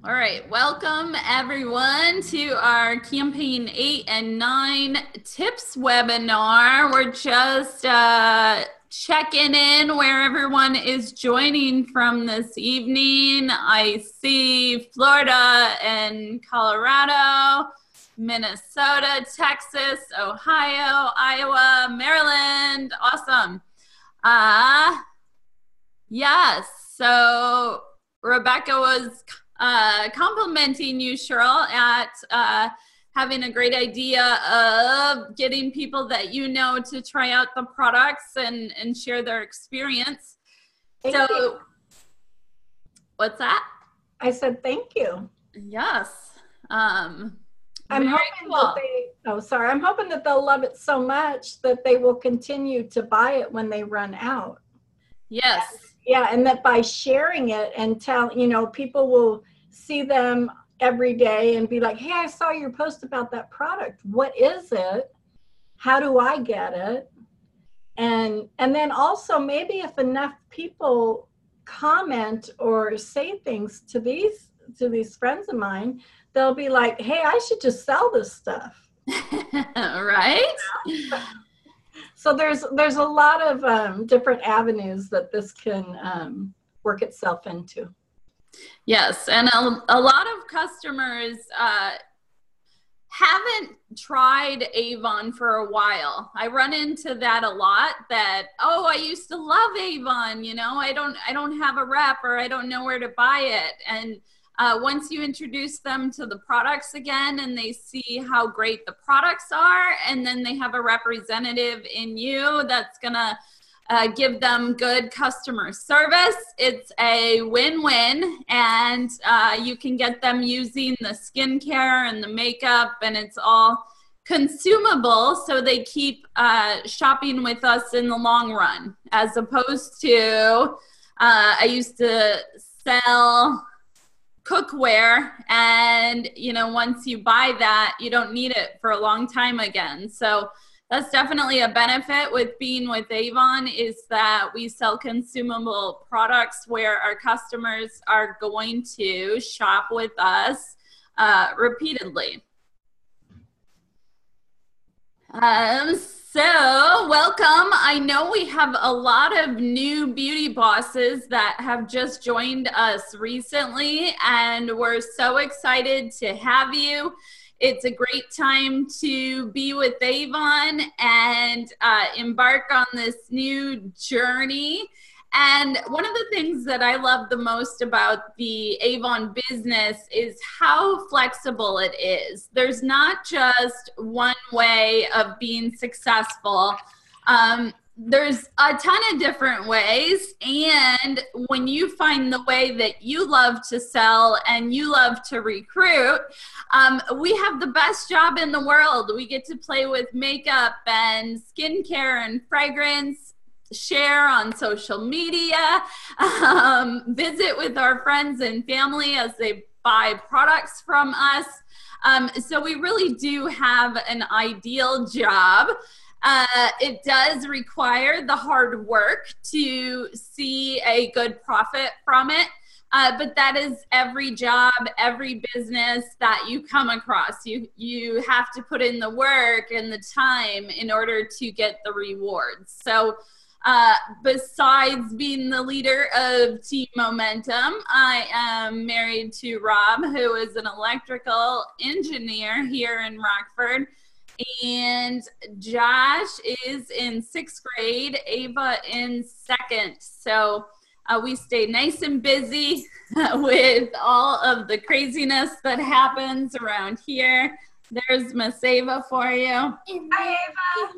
All right, welcome everyone to our Campaign 8 and 9 tips webinar. We're just checking in where everyone is joining from this evening. I see Florida and Colorado, Minnesota, Texas, Ohio, Iowa, Maryland. Awesome. Yes, so Rebecca was complimenting you, Cheryl, at having a great idea of getting people that you know to try out the products and share their experience. Thank you. What's that? I said thank you. Yes. I'm hoping that they'll love it so much that they will continue to buy it when they run out. Yes. Yeah, and that by sharing it and people will see them every day and be like, hey, I saw your post about that product. What is it? How do I get it? And then also maybe if enough people comment or say things to these friends of mine, they'll be like, hey, I should just sell this stuff. Right? So there's a lot of different avenues that this can work itself into. Yes, and a lot of customers haven't tried Avon for a while. I run into that a lot, that, oh, I used to love Avon, I don't have a rep, or I don't know where to buy it. And once you introduce them to the products again and they see how great the products are, and then they have a representative in you that's gonna give them good customer service, it's a win-win. And you can get them using the skincare and the makeup, and it's all consumable, so they keep shopping with us in the long run, as opposed to I used to sell cookware, and once you buy that, you don't need it for a long time again. So that's definitely a benefit with being with Avon, is that we sell consumable products where our customers are going to shop with us repeatedly. So welcome. I know we have a lot of new beauty bosses that have just joined us recently, and we're so excited to have you. It's a great time to be with Avon and embark on this new journey. And one of the things that I love the most about the Avon business is how flexible it is. There's not just one way of being successful. There's a ton of different ways, and when you find the way that you love to sell and you love to recruit, we have the best job in the world. We get to play with makeup and skincare and fragrance, share on social media, visit with our friends and family as they buy products from us. So we really do have an ideal job. It does require the hard work to see a good profit from it, but that is every job, every business that you come across. You have to put in the work and the time in order to get the rewards. So besides being the leader of Team Momentum, I am married to Rob, who is an electrical engineer here in Rockford. And Josh is in 6th grade, Ava in 2nd. So we stay nice and busy with all of the craziness that happens around here. There's Miss Ava for you. Hi, Ava.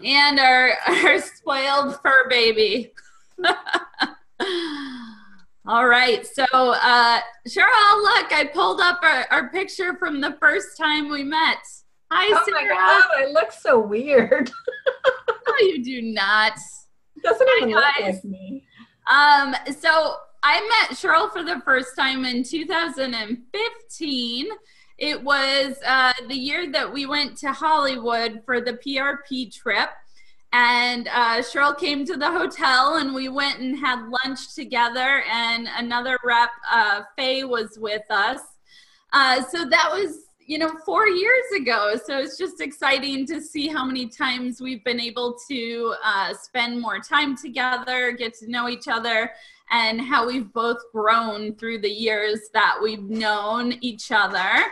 And our spoiled fur baby. All right, so Cheryl, look, I pulled up our picture from the first time we met. Hi, oh Sarah. My God, I look so weird. No, you do not. It doesn't even look like me. So I met Cheryl for the first time in 2015. It was the year that we went to Hollywood for the PRP trip. And Cheryl came to the hotel and we went and had lunch together, and another rep, Faye, was with us. So that was, 4 years ago. So it's just exciting to see how many times we've been able to spend more time together, get to know each other, and how we've both grown through the years that we've known each other.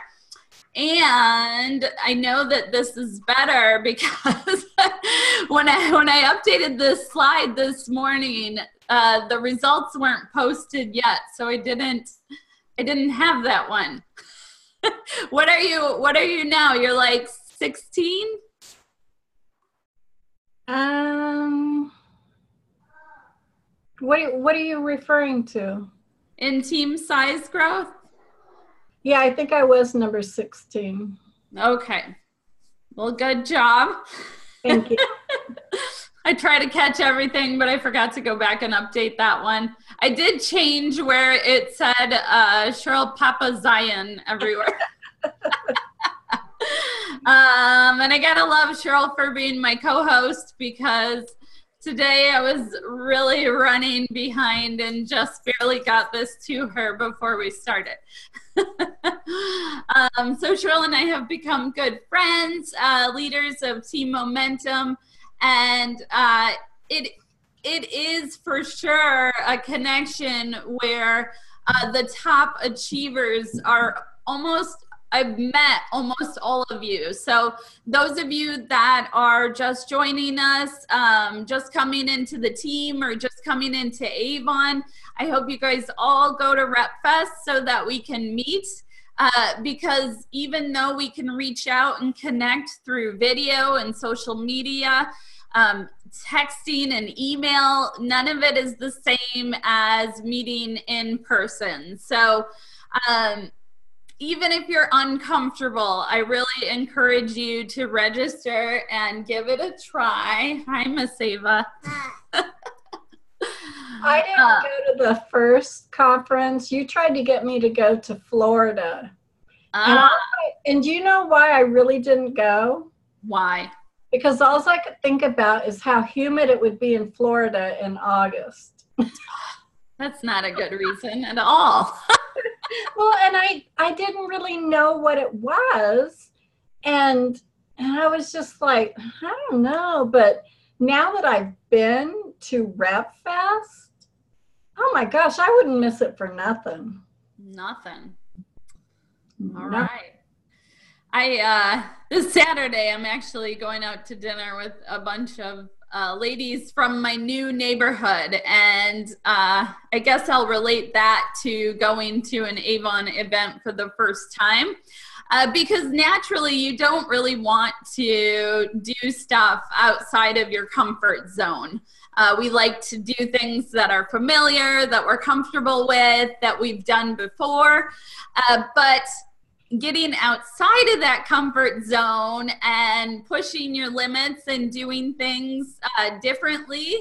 And I know that this is better because when I updated this slide this morning, the results weren't posted yet, so I didn't have that one. What are you now? You're like 16? What are you referring to? In team size growth? Yeah, I think I was number 16. Okay. Well, good job. Thank you. I try to catch everything, but I forgot to go back and update that one. I did change where it said Cheryl Papa Zion everywhere. And I gotta love Cheryl for being my co-host, because today I was really running behind and just barely got this to her before we started. So Cheryl and I have become good friends, leaders of Team Momentum, and it is for sure a connection where the top achievers are I've met almost all of you. So those of you that are just joining us, just coming into the team or just coming into Avon, I hope you guys all go to Rep Fest so that we can meet. Because even though we can reach out and connect through video and social media, texting and email, none of it is the same as meeting in person. So even if you're uncomfortable, I really encourage you to register and give it a try. Hi, Miss Ava. I didn't go to the first conference. You tried to get me to go to Florida. And do you know why I really didn't go? Why? Because all I could think about is how humid it would be in Florida in August. That's not a good reason at all. Well, and I didn't really know what it was. And I was just like, I don't know. But now that I've been to Rep Fest, oh my gosh, I wouldn't miss it for nothing. Nothing. All right. This Saturday, I'm actually going out to dinner with a bunch of ladies from my new neighborhood. And I guess I'll relate that to going to an Avon event for the first time. Because naturally, you don't really want to do stuff outside of your comfort zone. We like to do things that are familiar, that we're comfortable with, that we've done before. But getting outside of that comfort zone and pushing your limits and doing things differently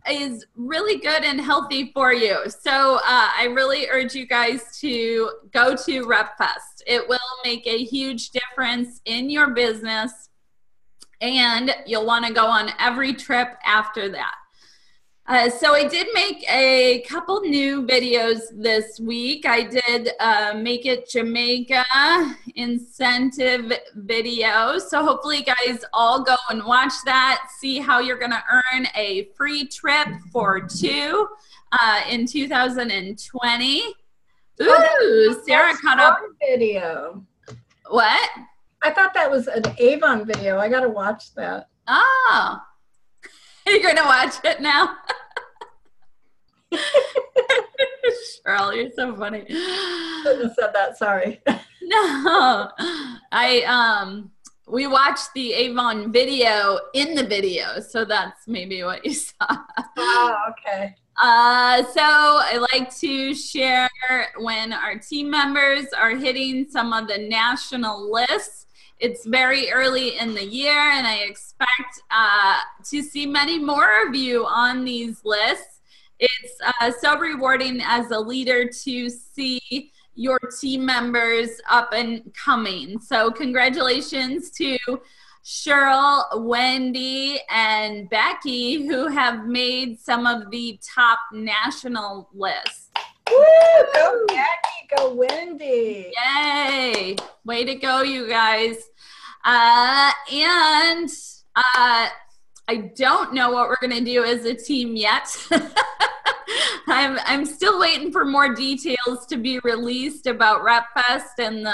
is really good and healthy for you. So I really urge you guys to go to Rep Fest. It will make a huge difference in your business, and you'll want to go on every trip after that. So I did make a couple new videos this week. I did Make It Jamaica incentive video. So hopefully you guys all go and watch that, see how you're going to earn a free trip for 2 in 2020. Ooh, Sarah caught up. Video. What? I thought that was an Avon video. I got to watch that. Oh. You're going to watch it now? Cheryl, you're so funny. I shouldn't have said that, sorry. No. We watched the Avon video in the video, so that's maybe what you saw. Oh, okay. So I like to share when our team members are hitting some of the national lists. It's very early in the year, and I expect to see many more of you on these lists. It's so rewarding as a leader to see your team members up and coming. So congratulations to Cheryl, Wendy, and Becky, who have made some of the top national lists. Woo! Go Becky, go Wendy. Yay! Way to go, you guys. And I don't know what we're going to do as a team yet. I'm still waiting for more details to be released about RepFest and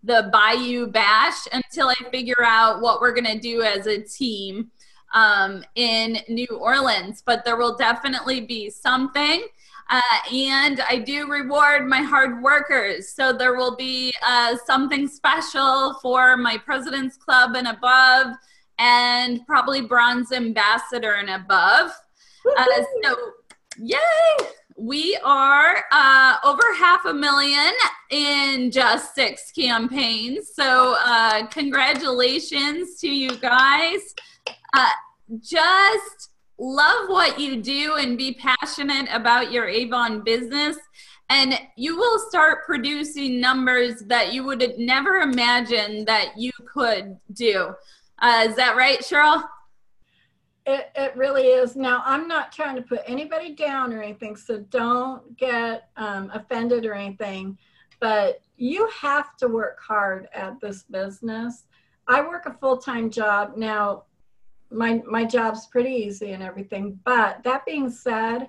the Bayou Bash until I figure out what we're going to do as a team in New Orleans. But there will definitely be something. And I do reward my hard workers. So there will be something special for my President's Club and above, and probably Bronze Ambassador and above. So yay! We are over 500,000 in just 6 campaigns. So congratulations to you guys. Just love what you do and be passionate about your Avon business, and you will start producing numbers that you would never imagine that you could do. Is that right, Cheryl? It really is. Now, I'm not trying to put anybody down or anything, so don't get offended or anything, but you have to work hard at this business. I work a full-time job. Now, my job's pretty easy and everything, but that being said,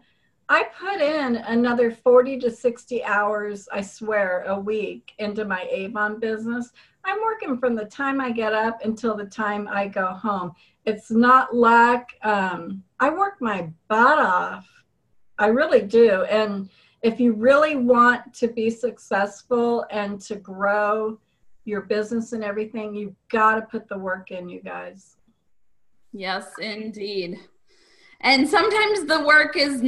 I put in another 40 to 60 hours, I swear, a week into my Avon business. I'm working from the time I get up until the time I go home. It's not luck. I work my butt off. I really do. And if you really want to be successful and to grow your business and everything, you've got to put the work in, you guys. Yes, indeed. And sometimes the work is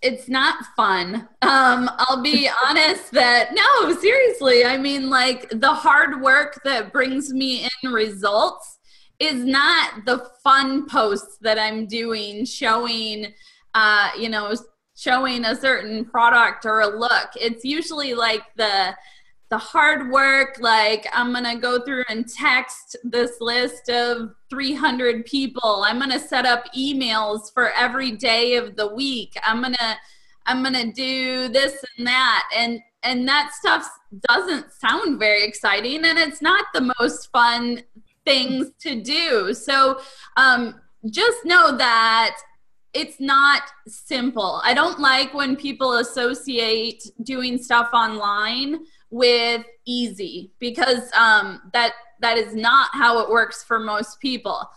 it's not fun. I'll be honest that, no, seriously, I mean, like, the hard work that brings me in results is not the fun posts that I'm doing showing, showing a certain product or a look. It's usually like the hard work, like, I'm going to go through and text this list of 300 people. I'm going to set up emails for every day of the week. I'm going to do this and that. And that stuff doesn't sound very exciting, and it's not the most fun things to do. So just know that it's not simple. I don't like when people associate doing stuff online with easy, because that is not how it works for most people.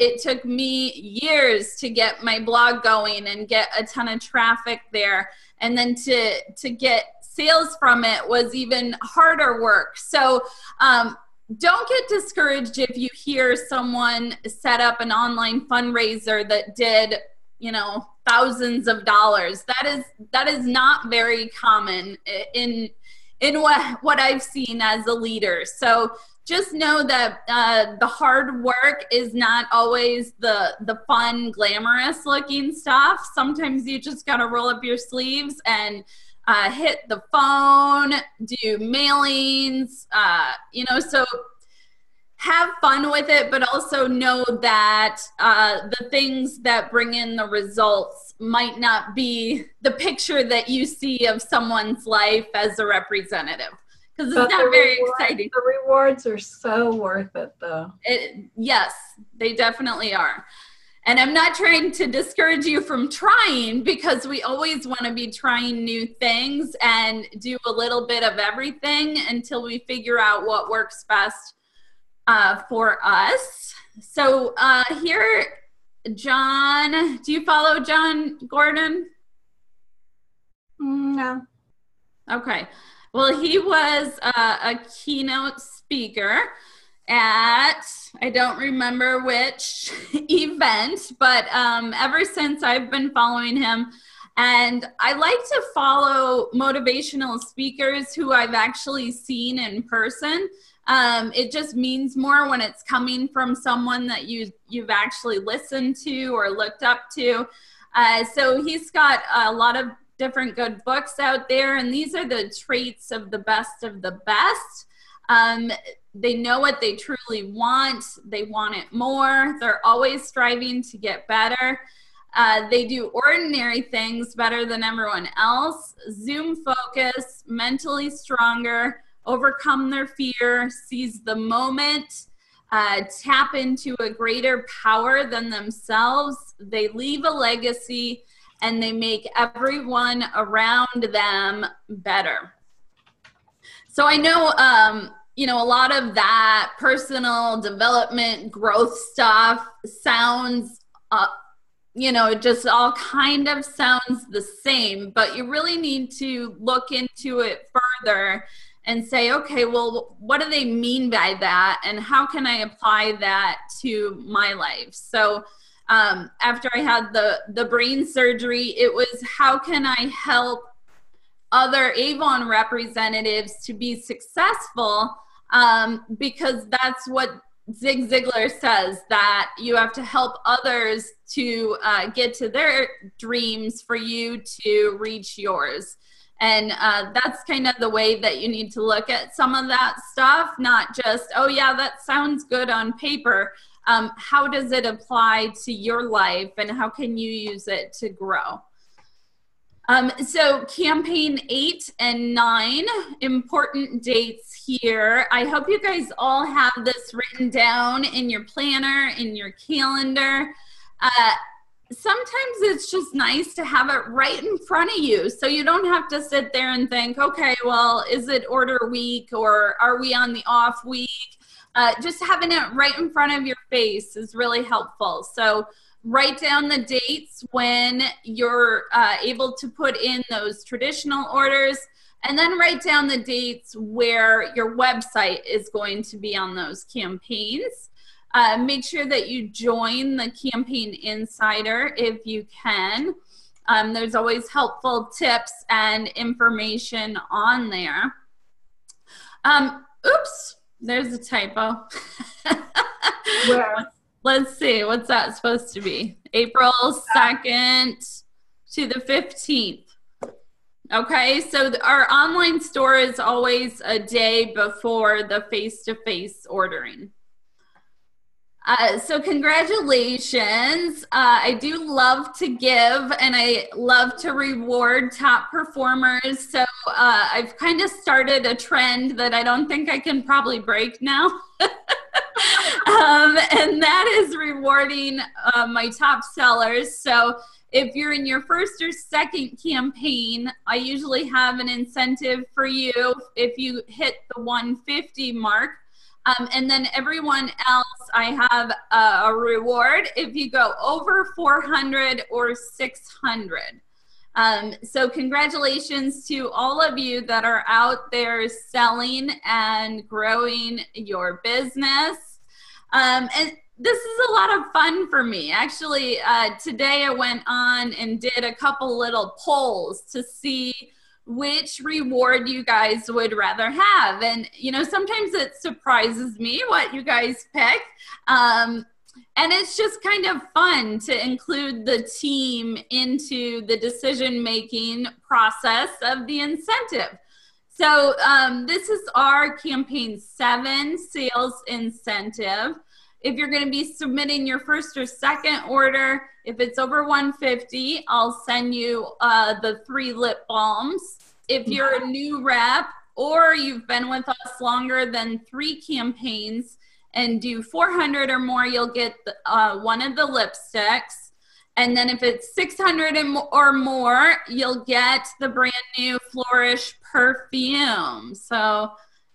It took me years to get my blog going and get a ton of traffic there, and then to get sales from it was even harder work. So don't get discouraged if you hear someone set up an online fundraiser that did, thousands of dollars. That is not very common in what I've seen as a leader. So just know that the hard work is not always the fun, glamorous looking stuff. Sometimes you just got to roll up your sleeves and hit the phone, do mailings, so have fun with it, but also know that the things that bring in the results might not be the picture that you see of someone's life as a representative, because it's not very exciting. The rewards are so worth it, though. Yes, they definitely are. And I'm not trying to discourage you from trying, because we always want to be trying new things and do a little bit of everything until we figure out what works best for us. So here, John, do you follow John Gordon? No. Okay. Well, he was a keynote speaker at, I don't remember which event, but ever since I've been following him, and I like to follow motivational speakers who I've actually seen in person. It just means more when it's coming from someone that you've actually listened to or looked up to. So he's got a lot of different good books out there, and these are the traits of the best of the best. They know what they truly want. They want it more. They're always striving to get better. They do ordinary things better than everyone else. Zoom focus, mentally stronger, overcome their fear, seize the moment, tap into a greater power than themselves. They leave a legacy, and they make everyone around them better. So I know, you know, a lot of that personal development growth stuff sounds, you know, it just all kind of sounds the same, but you really need to look into it further and say, okay, well, what do they mean by that? And how can I apply that to my life? So after I had the brain surgery, it was, how can I help other Avon representatives to be successful? Because that's what Zig Ziglar says, that you have to help others to get to their dreams for you to reach yours. And that's kind of the way that you need to look at some of that stuff, not just, oh yeah, that sounds good on paper. How does it apply to your life, and how can you use it to grow? So campaign 8 and 9, important dates here. I hope you guys all have this written down in your planner, in your calendar. Sometimes it's just nice to have it right in front of you, so you don't have to sit there and think, okay, well, is it order week, or are we on the off week? Just having it right in front of your face is really helpful. So write down the dates when you're able to put in those traditional orders, and then write down the dates where your website is going to be on those campaigns. Make sure that you join the Campaign Insider if you can. There's always helpful tips and information on there. Oops, there's a typo. Where? Let's see, what's that supposed to be? April 2nd to the 15th. Okay, so our online store is always a day before the face-to-face ordering. So congratulations. I do love to give, and I love to reward top performers. So I've kind of started a trend that I don't think I can probably break now. And that is rewarding my top sellers. So if you're in your first or second campaign, I usually have an incentive for you if you hit the 150 mark. And then everyone else, I have a reward if you go over 400 or 600. So congratulations to all of you that are out there selling and growing your business. And this is a lot of fun for me. Actually, today I went on and did a couple little polls to see which reward you guys would rather have. And, you know, sometimes it surprises me what you guys pick. And it's just kind of fun to include the team into the decision-making process of the incentive. So this is our campaign 7 sales incentive. If you're going to be submitting your first or second order, if it's over 150, I'll send you the 3 lip balms. If you're a new rep, or you've been with us longer than 3 campaigns and do 400 or more, you'll get one of the lipsticks. And then if it's 600 or more, you'll get the brand new Flourish perfume. So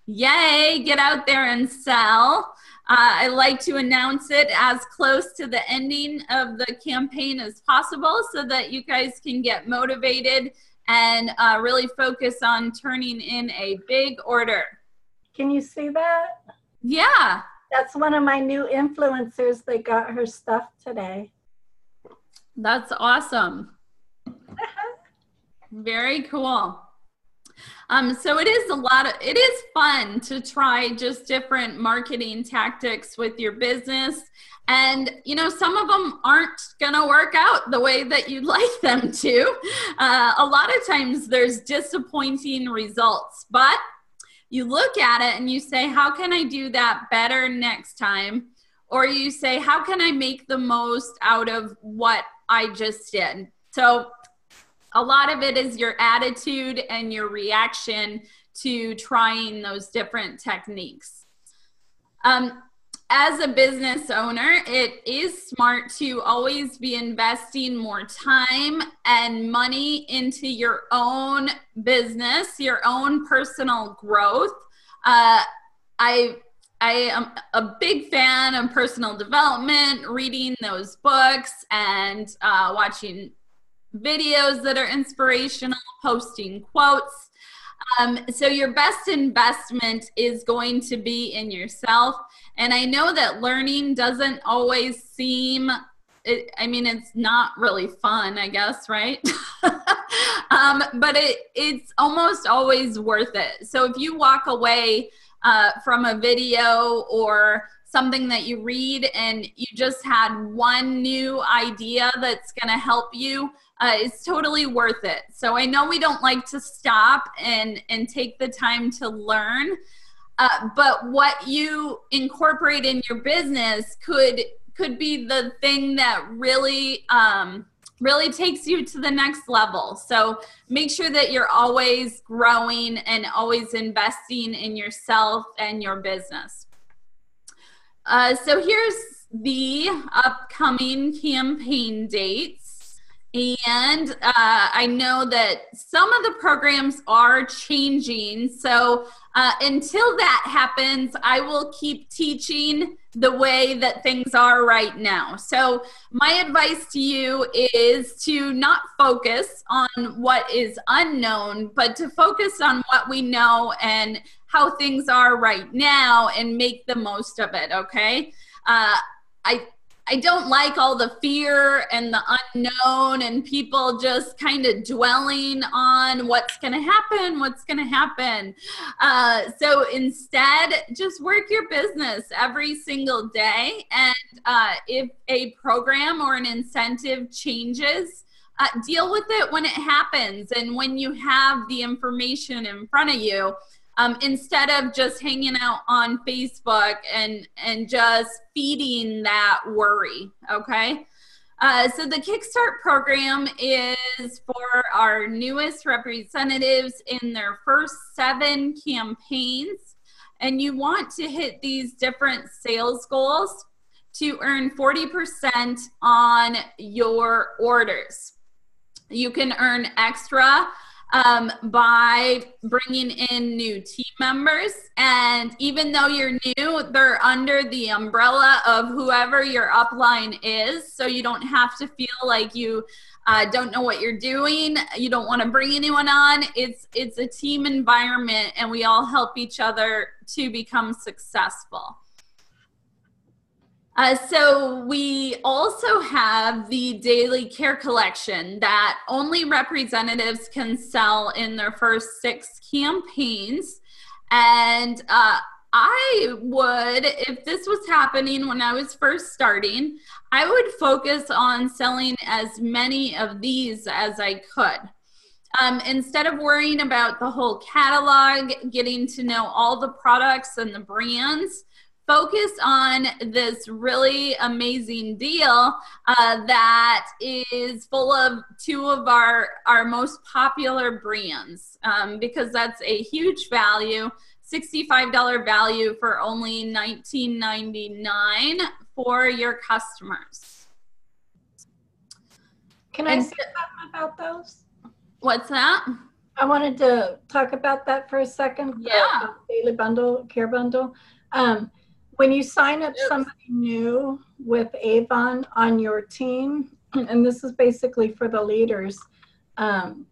yay, get out there and sell. I like to announce it as close to the ending of the campaign as possible so that you guys can get motivated and really focus on turning in a big order. Can you see that? Yeah. That's one of my new influencers. They got her stuff today. That's awesome. Very cool. So it is fun to try just different marketing tactics with your business. And, you know, some of them aren't going to work out the way that you'd like them to. A lot of times there's disappointing results, but you look at it and you say, how can I do that better next time? Or you say, how can I make the most out of what I just did? So a lot of it is your attitude and your reaction to trying those different techniques. As a business owner, it is smart to always be investing more time and money into your own business, your own personal growth. I am a big fan of personal development, reading those books and watching videos that are inspirational, posting quotes. So your best investment is going to be in yourself. And I know that learning doesn't always seem, it's not really fun, I guess, right? But it's almost always worth it. So if you walk away from a video or something that you read and you just had one new idea that's going to help you, it's totally worth it. So I know we don't like to stop and take the time to learn, but what you incorporate in your business could be the thing that really really takes you to the next level. So make sure that you're always growing and always investing in yourself and your business. So here's the upcoming campaign dates. And I know that some of the programs are changing. So until that happens, I will keep teaching the way that things are right now. So my advice to you is to not focus on what is unknown, but to focus on what we know and how things are right now and make the most of it, okay? I don't like all the fear and the unknown and people just kind of dwelling on what's going to happen. So instead, just work your business every single day. And if a program or an incentive changes, deal with it when it happens and when you have the information in front of you. Instead of just hanging out on Facebook and just feeding that worry, okay? So the Kickstart program is for our newest representatives in their first 7 campaigns. And you want to hit these different sales goals to earn 40% on your orders. You can earn extra by bringing in new team members. And even though you're new, they're under the umbrella of whoever your upline is. So you don't have to feel like you don't know what you're doing. You don't want to bring anyone on. It's a team environment and we all help each other to become successful. So we also have the daily care collection that only representatives can sell in their first 6 campaigns. And I would, if this was happening when I was first starting, I would focus on selling as many of these as I could. Instead of worrying about the whole catalog, getting to know all the products and the brands, focus on this really amazing deal that is full of 2 of our most popular brands, because that's a huge value, $65 value for only $19.99 for your customers. Can I say something about those? What's that? I wanted to talk about that for a second. Yeah. Daily bundle, care bundle. When you sign up somebody new with Avon on your team, and this is basically for the leaders,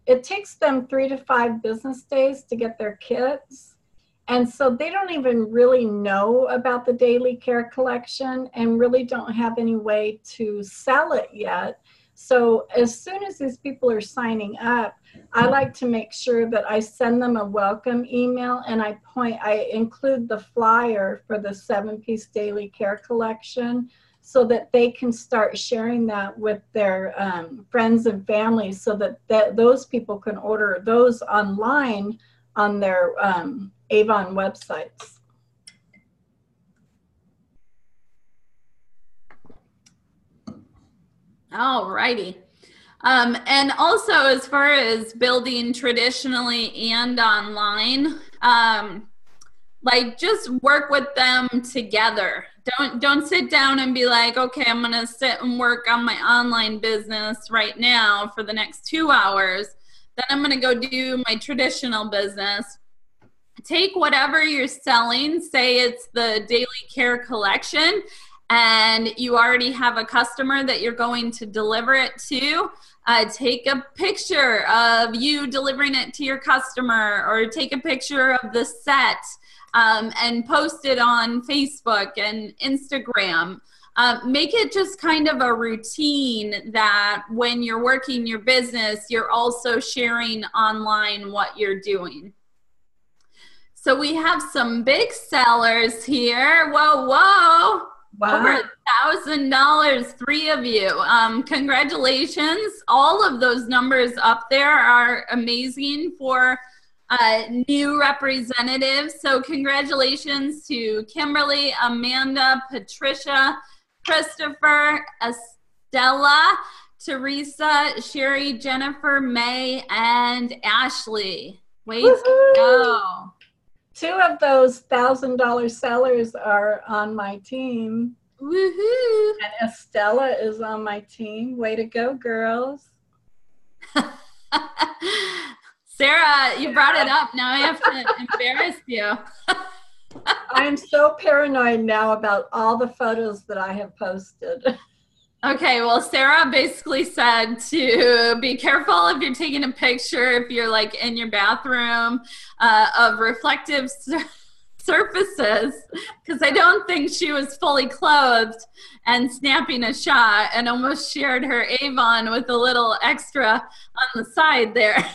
it takes them 3 to 5 business days to get their kits. And so they don't even really know about the daily care collection and really don't have any way to sell it yet. So as soon as these people are signing up, I like to make sure that I send them a welcome email and I include the flyer for the 7-piece daily care collection so that they can start sharing that with their friends and family so that those people can order those online on their Avon websites. All righty. And also, as far as building traditionally and online, like just work with them together. Don't sit down and be like, okay, I'm gonna sit and work on my online business right now for the next 2 hours. Then I'm gonna go do my traditional business. Take whatever you're selling, say it's the daily care collection, and you already have a customer that you're going to deliver it to. Take a picture of you delivering it to your customer, or take a picture of the set and post it on Facebook and Instagram. Make it just kind of a routine that when you're working your business, you're also sharing online what you're doing. So we have some big sellers here. Whoa, whoa. Wow. Over $1,000, 3 of you. Congratulations. All of those numbers up there are amazing for new representatives. So congratulations to Kimberly, Amanda, Patricia, Christopher, Estella, Teresa, Sherry, Jennifer, May, and Ashley. Way to go. 2 of those $1,000 sellers are on my team. Woohoo! And Estella is on my team. Way to go, girls. Sarah, you brought it up. Now I have to embarrass you. I'm so paranoid now about all the photos that I have posted. Okay, well, Sarah basically said to be careful if you're taking a picture, if you're like in your bathroom, of reflective surfaces, because I don't think she was fully clothed and snapping a shot, and almost shared her Avon with a little extra on the side there.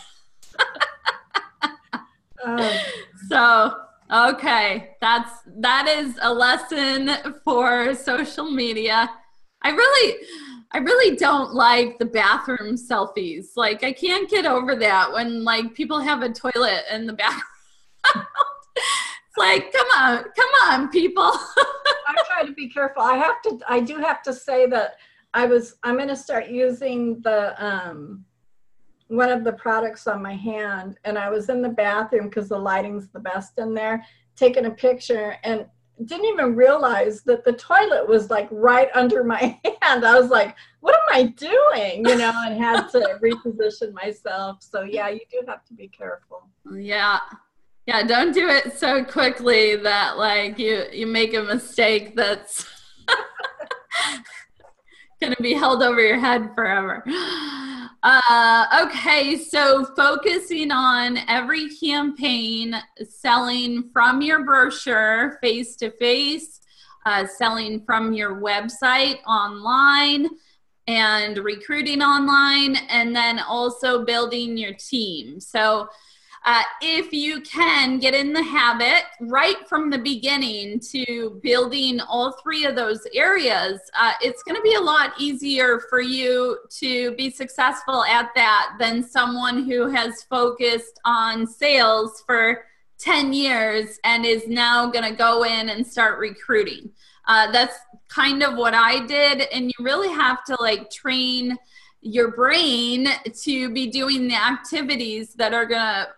So, okay, that is a lesson for social media. I really don't like the bathroom selfies. Like, I can't get over that when like people have a toilet in the bathroom. It's like, come on, people. I try to be careful. I do have to say that I'm going to start using the one of the products on my hand, and I was in the bathroom because the lighting's the best in there, taking a picture, and didn't even realize that the toilet was like right under my hand. I was like, what am I doing? You know, and had to reposition myself. So yeah, you do have to be careful. Yeah. Yeah, don't do it so quickly that like you make a mistake that's going to be held over your head forever. Okay, so focusing on every campaign, selling from your brochure face-to-face, selling from your website online, and recruiting online, and then also building your team. So if you can get in the habit right from the beginning to building all 3 of those areas, it's going to be a lot easier for you to be successful at that than someone who has focused on sales for 10 years and is now going to go in and start recruiting. That's kind of what I did, and you really have to like train your brain to be doing the activities that are going to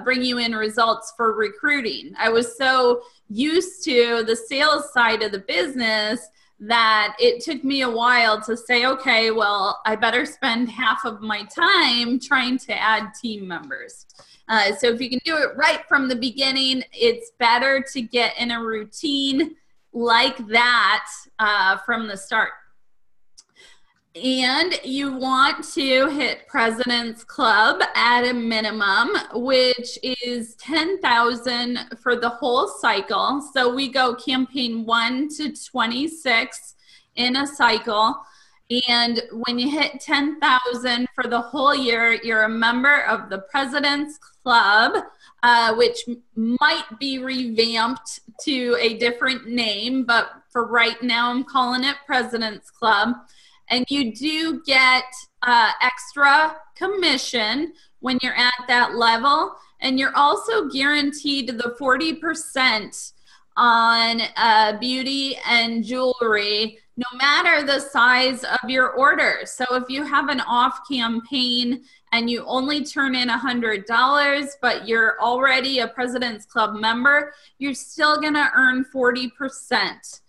bring you in results for recruiting. I was so used to the sales side of the business that it took me a while to say, okay, well, I better spend half of my time trying to add team members. So if you can do it right from the beginning, it's better to get in a routine like that from the start. And you want to hit President's Club at a minimum, which is 10,000 for the whole cycle. So we go campaign 1 to 26 in a cycle. And when you hit 10,000 for the whole year, you're a member of the President's Club, which might be revamped to a different name, but for right now, I'm calling it President's Club. And you do get extra commission when you're at that level. And you're also guaranteed the 40% on beauty and jewelry, no matter the size of your order. So if you have an off campaign and you only turn in $100, but you're already a President's Club member, you're still gonna earn 40%.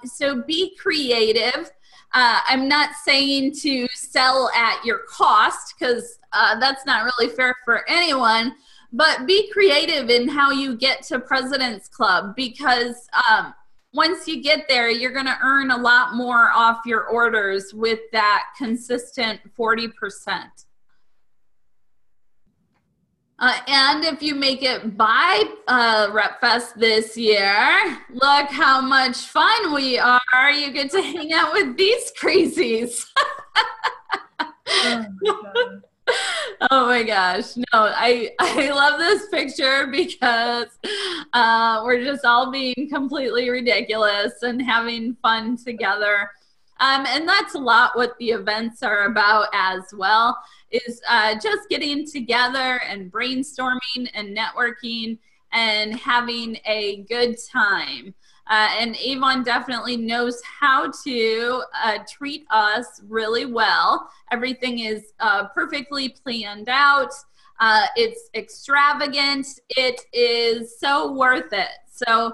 So be creative. I'm not saying to sell at your cost, because that's not really fair for anyone, but be creative in how you get to President's Club, because once you get there, you're going to earn a lot more off your orders with that consistent 40%. And if you make it by RepFest this year, look how much fun we are. You get to hang out with these crazies. Oh my God. Oh my gosh. No, I love this picture because we're just all being completely ridiculous and having fun together. And that's a lot what the events are about as well, is just getting together and brainstorming and networking and having a good time. And Avon definitely knows how to treat us really well. Everything is perfectly planned out. It's extravagant. It is so worth it. So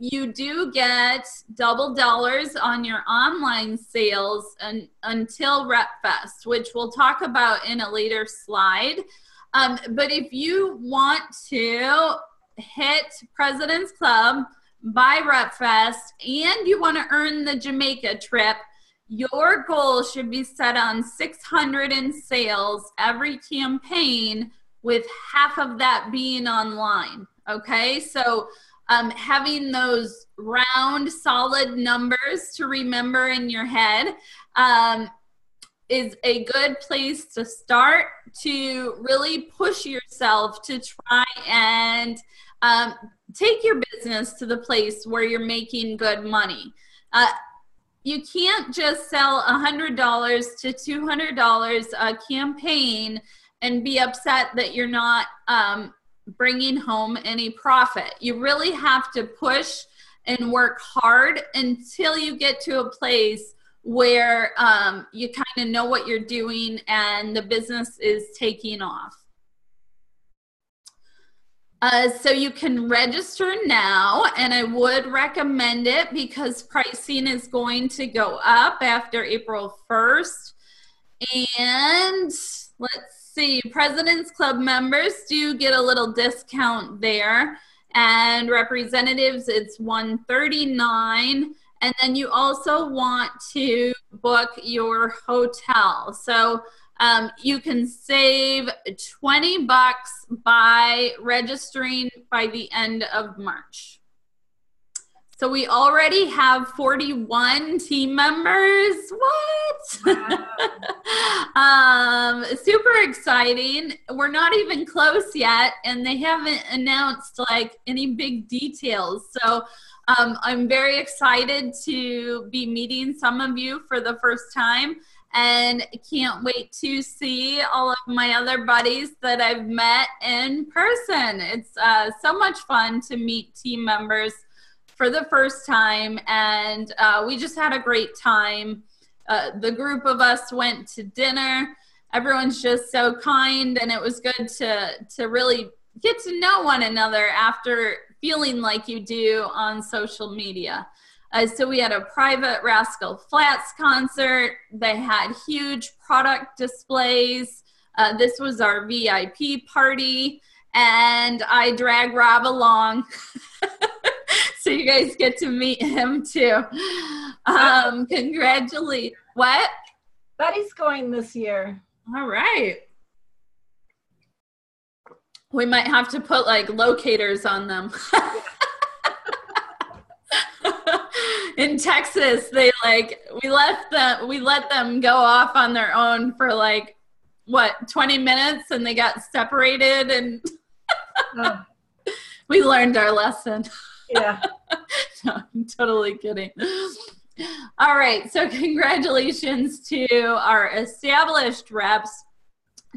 you do get double dollars on your online sales until RepFest, which we'll talk about in a later slide. But if you want to hit President's Club by RepFest and you want to earn the Jamaica trip, your goal should be set on 600 in sales every campaign, with half of that being online. Okay, so having those round, solid numbers to remember in your head is a good place to start to really push yourself to try and take your business to the place where you're making good money. You can't just sell $100 to $200 a campaign and be upset that you're not bringing home any profit. You really have to push and work hard until you get to a place where you kind of know what you're doing and the business is taking off. So you can register now, and I would recommend it because pricing is going to go up after April 1st. And let's see, President's Club members do get a little discount there, and representatives it's $139. And then you also want to book your hotel. So you can save $20 by registering by the end of March. So we already have 41 team members. What? Wow. Super exciting. We're not even close yet, and they haven't announced like any big details. So I'm very excited to be meeting some of you for the first time, and can't wait to see all of my other buddies that I've met in person. It's so much fun to meet team members for the first time, and we just had a great time. The group of us went to dinner. Everyone's just so kind, and it was good to really get to know one another after feeling like you do on social media. So we had a private Rascal Flatts concert. They had huge product displays. This was our VIP party, and I drag Rob along. So you guys get to meet him too. Congratulations. What? Buddy's going this year. All right. We might have to put like locators on them. In Texas, they we let them go off on their own for 20 minutes, and they got separated, and Oh. We learned our lesson. Yeah. No, I'm totally kidding. All right, so congratulations to our established reps.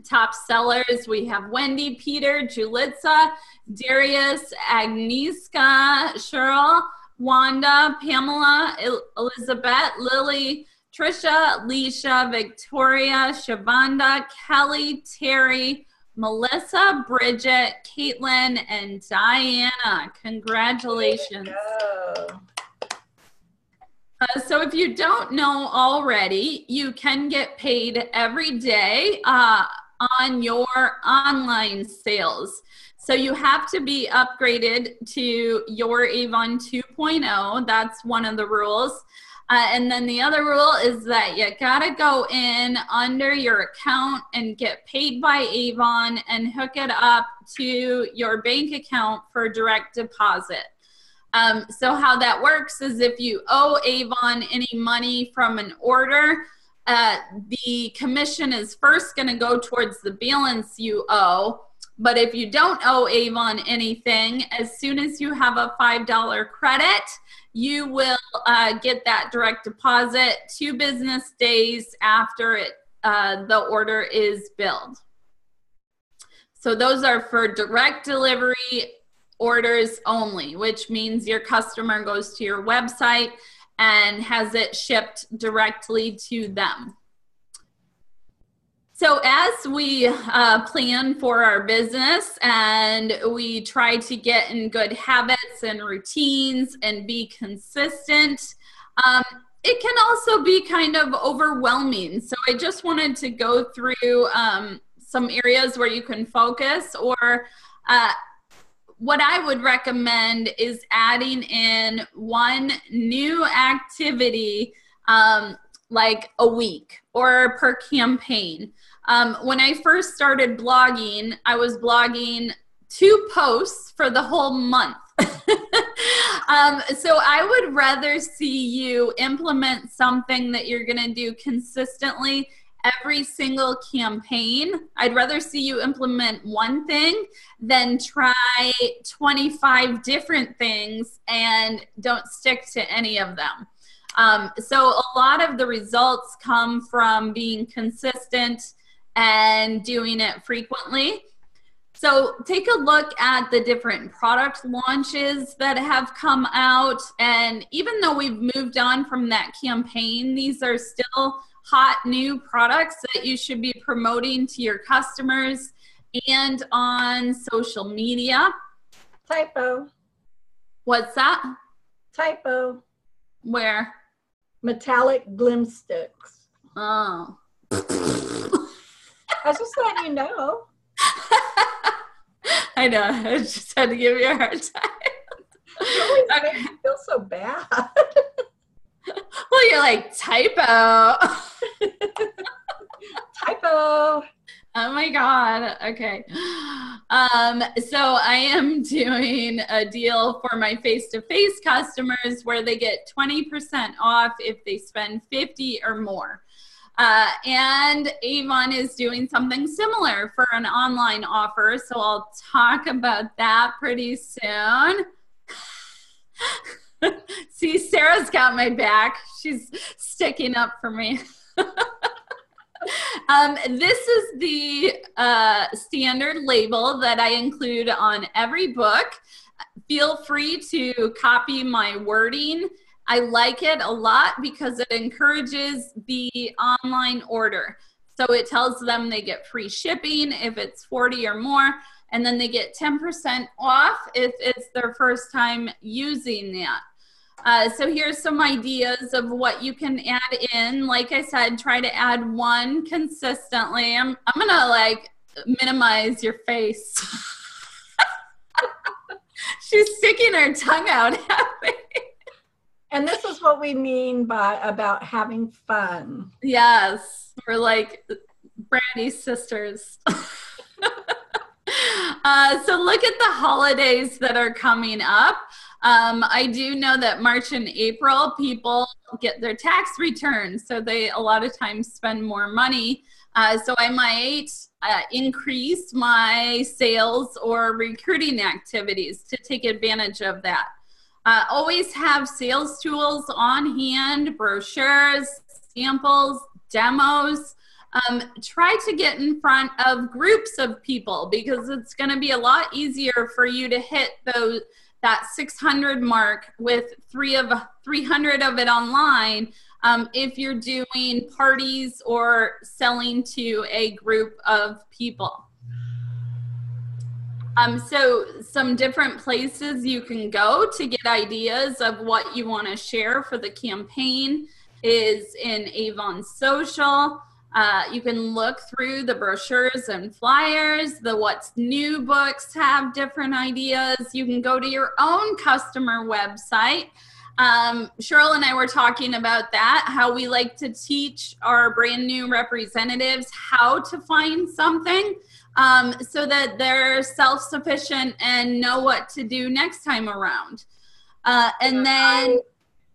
Top sellers, we have Wendy, Peter, Julitza, Darius, Agnieszka, Cheryl, Wanda, Pamela, Elizabeth, Lily, Trisha, Leisha, Victoria, Shavonda, Kelly, Terry, Melissa, Bridget, Caitlin, and Diana. Congratulations. So if you don't know already, you can get paid every day on your online sales. So you have to be upgraded to your Avon 2.0. That's one of the rules. And then the other rule is that you gotta go in under your account and get paid by Avon and hook it up to your bank account for direct deposit. So how that works is if you owe Avon any money from an order, the commission is first going to go towards the balance you owe. But if you don't owe Avon anything, as soon as you have a $5 credit, you will get that direct deposit 2 business days after the order is billed. So those are for direct delivery orders only, which means your customer goes to your website and has it shipped directly to them. So as we plan for our business and we try to get in good habits and routines and be consistent, it can also be kind of overwhelming. So I just wanted to go through some areas where you can focus, or what I would recommend is adding in one new activity like a week or per campaign. When I first started blogging, I was blogging 2 posts for the whole month. So I would rather see you implement something that you're going to do consistently every single campaign. I'd rather see you implement one thing than try 25 different things and don't stick to any of them. So a lot of the results come from being consistent and doing it frequently. So take a look at the different product launches that have come out. And even though we've moved on from that campaign, these are still hot new products that you should be promoting to your customers and on social media. Typo. What's that? Typo. Where? Metallic glim sticks. Oh. I was just letting you know. I know. I just had to give you a hard time. You always make me feel so bad. Well, you're like, typo. Typo. Oh my God. Okay. So I am doing a deal for my face-to-face customers where they get 20% off if they spend 50 or more. And Avon is doing something similar for an online offer. So I'll talk about that pretty soon. See, Sarah's got my back. She's sticking up for me. This is the standard label that I include on every book. Feel free to copy my wording. I like it a lot because it encourages the online order. So it tells them they get free shipping if it's 40 or more, and then they get 10% off if it's their first time using that. So here's some ideas of what you can add in. Like I said, try to add one consistently. I'm gonna like minimize your face. She's sticking her tongue out at me. And this is what we mean by about having fun. Yes, we're like Brandy sisters. So look at the holidays that are coming up. I do know that March and April, people get their tax returns, so they a lot of times spend more money. So I might increase my sales or recruiting activities to take advantage of that. Always have sales tools on hand, brochures, samples, demos. try to get in front of groups of people, because it's going to be a lot easier for you to hit that 600 mark with 300 of it online, if you're doing parties or selling to a group of people. So some different places you can go to get ideas of what you want to share for the campaign is in Avon Social. You can look through the brochures and flyers. The What's New books have different ideas. You can go to your own customer website. Cheryl and I were talking about that, how we like to teach our brand new representatives how to find something, so that they're self-sufficient and know what to do next time around. And then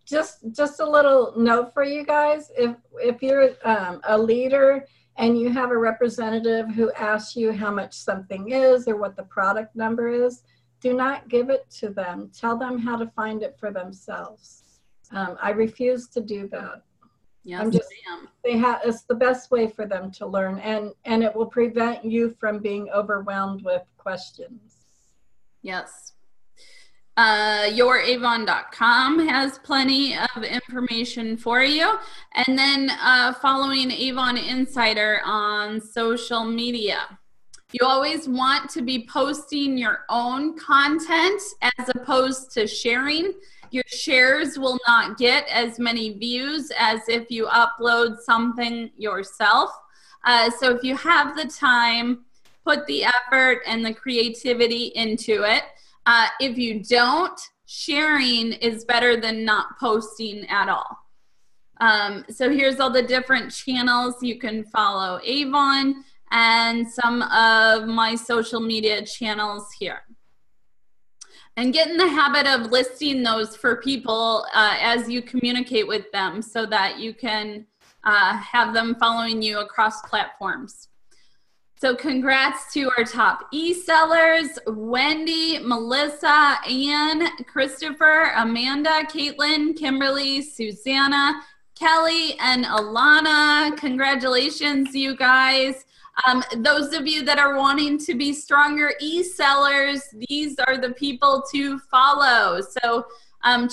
just a little note for you guys. If you're a leader and you have a representative who asks you how much something is or what the product number is, do not give it to them. Tell them how to find it for themselves. I refuse to do that. Yes, it's the best way for them to learn, and it will prevent you from being overwhelmed with questions. Yes. Youravon.com has plenty of information for you. And then following Avon Insider on social media. You always want to be posting your own content as opposed to sharing. Your shares will not get as many views as if you upload something yourself. So if you have the time, put the effort and the creativity into it. If you don't, sharing is better than not posting at all. So here's all the different channels you can follow Avon and some of my social media channels here. And get in the habit of listing those for people as you communicate with them, so that you can have them following you across platforms. So congrats to our top e-sellers: Wendy, Melissa, Ann, Christopher, Amanda, Caitlin, Kimberly, Susanna, Kelly, and Alana. Congratulations, you guys. Those of you that are wanting to be stronger e-sellers, these are the people to follow. So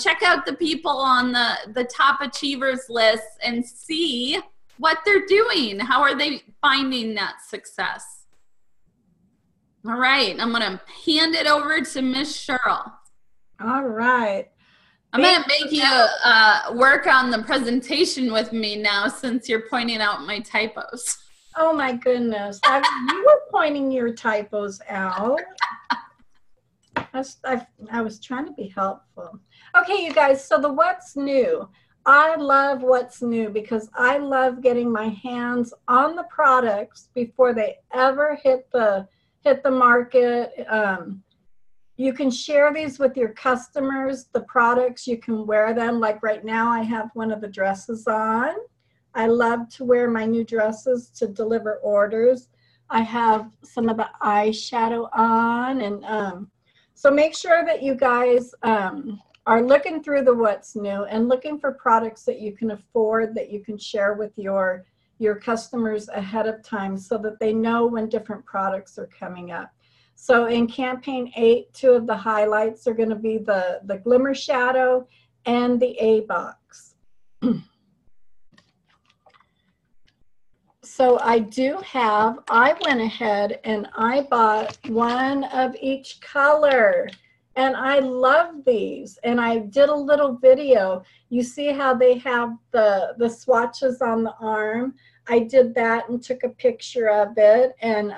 check out the people on the top achievers list and see what they're doing. How are they finding that success? All right, I'm gonna hand it over to Miss Cheryl. All right. I'm gonna make you work on the presentation with me now, since you're pointing out my typos. Oh my goodness, you were pointing your typos out. I was trying to be helpful. Okay, you guys, so the What's New. I love What's New because I love getting my hands on the products before they ever hit the market. You can share these with your customers, the products, you can wear them. Like right now, I have one of the dresses on. I love to wear my new dresses to deliver orders. I have some of the eyeshadow on, and so make sure that you guys are looking through the What's New and looking for products that you can afford, that you can share with your customers ahead of time, so that they know when different products are coming up. So in campaign 8, 2 of the highlights are going to be the Glimmer Shadow and the A box. So I went ahead and I bought one of each color, and I love these, and I did a little video. You see how they have the swatches on the arm? I did that and took a picture of it, and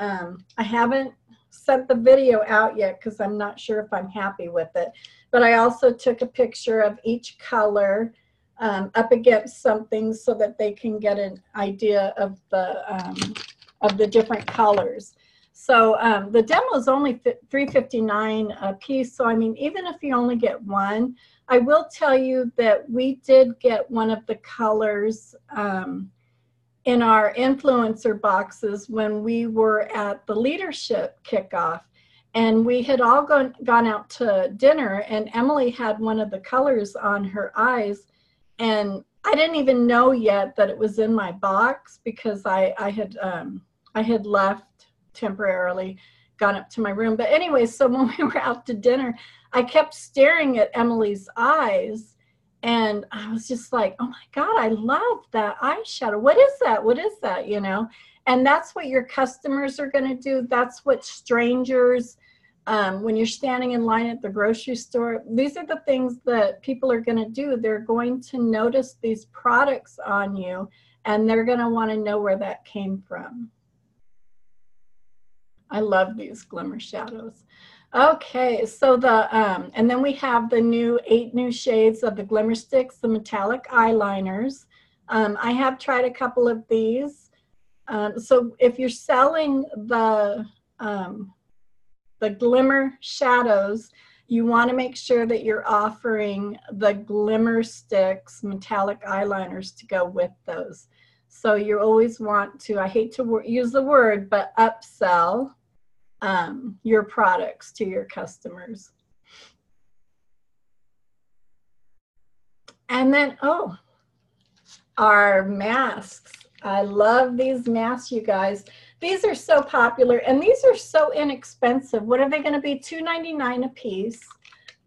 I haven't sent the video out yet because I'm not sure if I'm happy with it, but I also took a picture of each color up against something so that they can get an idea of the different colors. So the demo is only $3.59 a piece. So I mean, even if you only get one, I will tell you that we did get one of the colors in our influencer boxes when we were at the leadership kickoff, and we had all gone out to dinner, and Emily had one of the colors on her eyes. And I didn't even know yet that it was in my box because I had left temporarily, gone up to my room. But anyway, so when we were out to dinner, I kept staring at Emily's eyes, and I was just like, oh my God, I love that eyeshadow. What is that? What is that? You know? And that's what your customers are going to do. That's what strangers, when you're standing in line at the grocery store, these are the things that people are going to do. They're going to notice these products on you, and they're going to want to know where that came from. I love these glimmer shadows. Okay, so and then we have the 8 new shades of the glimmer sticks, the metallic eyeliners. I have tried a couple of these. So if you're selling the glimmer shadows, you want to make sure that you're offering the glimmer sticks, metallic eyeliners to go with those. So you always want to, I hate to use the word, but upsell your products to your customers. And then, oh, our masks. I love these masks, you guys. These are so popular, and these are so inexpensive. What are they going to be? $2.99 a piece.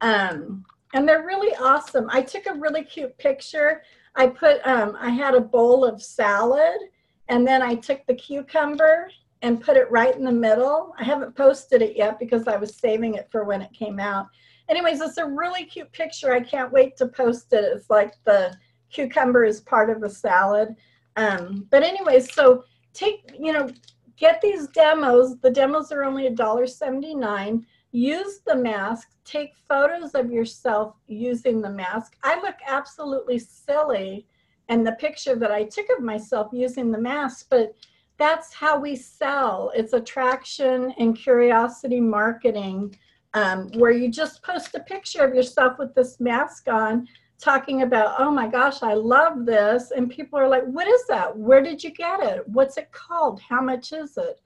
And they're really awesome. I took a really cute picture. I had a bowl of salad, and then I took the cucumber and put it right in the middle. I haven't posted it yet because I was saving it for when it came out. Anyways, it's a really cute picture. I can't wait to post it. It's like the cucumber is part of the salad. But anyways, so get these demos. The demos are only $1.79. Use the mask. Take photos of yourself using the mask. I look absolutely silly in the picture that I took of myself using the mask, but that's how we sell. It's attraction and curiosity marketing, where you just post a picture of yourself with this mask on, talking about, oh my gosh, I love this. And people are like, what is that? Where did you get it? What's it called? How much is it?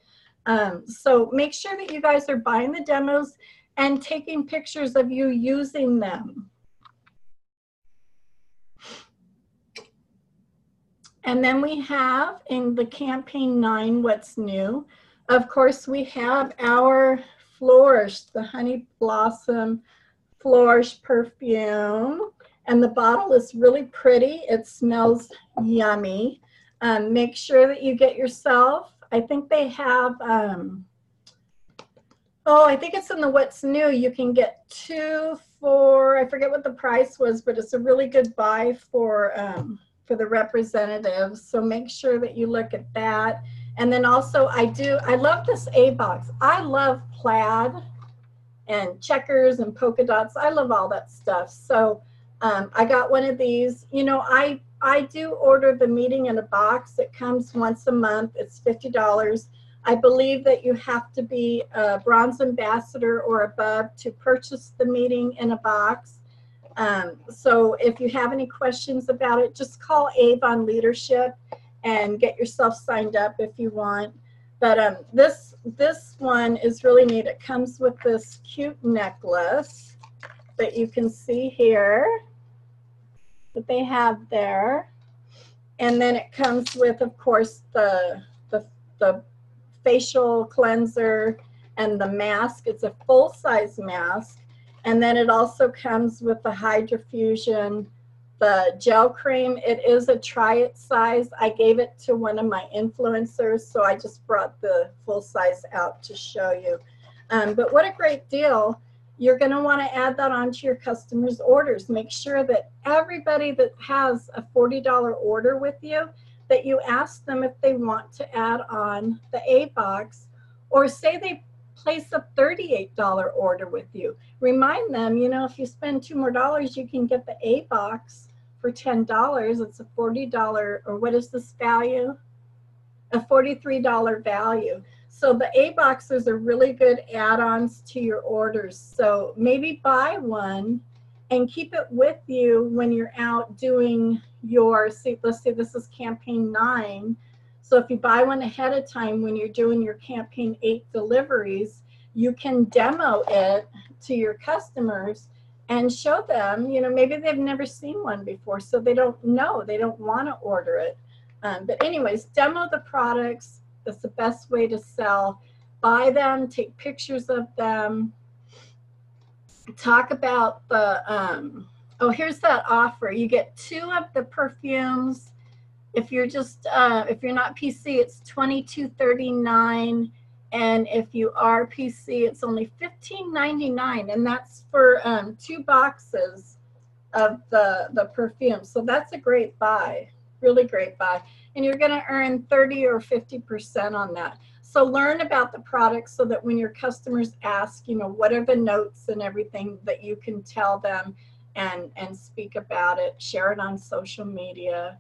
So make sure that you guys are buying the demos and taking pictures of you using them. And then we have in the campaign 9, what's new. Of course, we have our Flourish, the Honey Blossom Flourish perfume. And the bottle is really pretty. It smells yummy. Make sure that you get yourself, I think they have, I think it's in the what's new. You can get 2 for, I forget what the price was, but it's a really good buy for the representatives. So make sure that you look at that. And then also I love this A-box. I love plaid and checkers and polka dots. I love all that stuff. So I got one of these. You know, I do order the meeting in a box. It comes once a month. It's $50. I believe that you have to be a bronze ambassador or above to purchase the meeting in a box. So if you have any questions about it, just call Avon Leadership and get yourself signed up if you want. But this one is really neat. It comes with this cute necklace that you can see here that they have there. And then it comes with, of course, the facial cleanser and the mask. It's a full-size mask. And then it also comes with the Hydrofusion, the gel cream. It is a try it size. I gave it to one of my influencers, so I just brought the full size out to show you. But what a great deal. You're going to want to add that onto your customers' orders. Make sure that everybody that has a $40 order with you, that you ask them if they want to add on the A-box, or say they place a $38 order with you. Remind them, you know, if you spend $2 more, you can get the A-box for $10. It's a $40, or what is this value? A $43 value. So the A-boxes are really good add-ons to your orders. So maybe buy one and keep it with you when you're out doing your, let's say this is campaign 9. So if you buy one ahead of time when you're doing your campaign 8 deliveries, you can demo it to your customers and show them, you know, maybe they've never seen one before, so they don't know, they don't want to order it. But anyways, demo the products. That's the best way to sell. Buy them, take pictures of them, talk about the, oh, here's that offer. You get 2 of the perfumes. If you're just, if you're not PC, it's $22.39. And if you are PC, it's only $15.99. And that's for 2 boxes of the perfume. So that's a great buy, really great buy. And you're going to earn 30 or 50% on that. So learn about the products so that when your customers ask, you know, what are the notes and everything, that you can tell them and speak about it, share it on social media.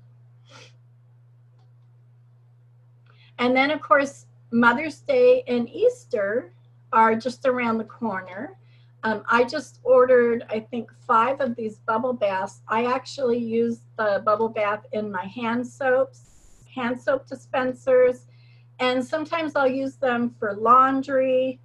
And then, of course, Mother's Day and Easter are just around the corner. I just ordered, I think, 5 of these bubble baths. I actually use the bubble bath in my hand soap dispensers, and sometimes I'll use them for laundry.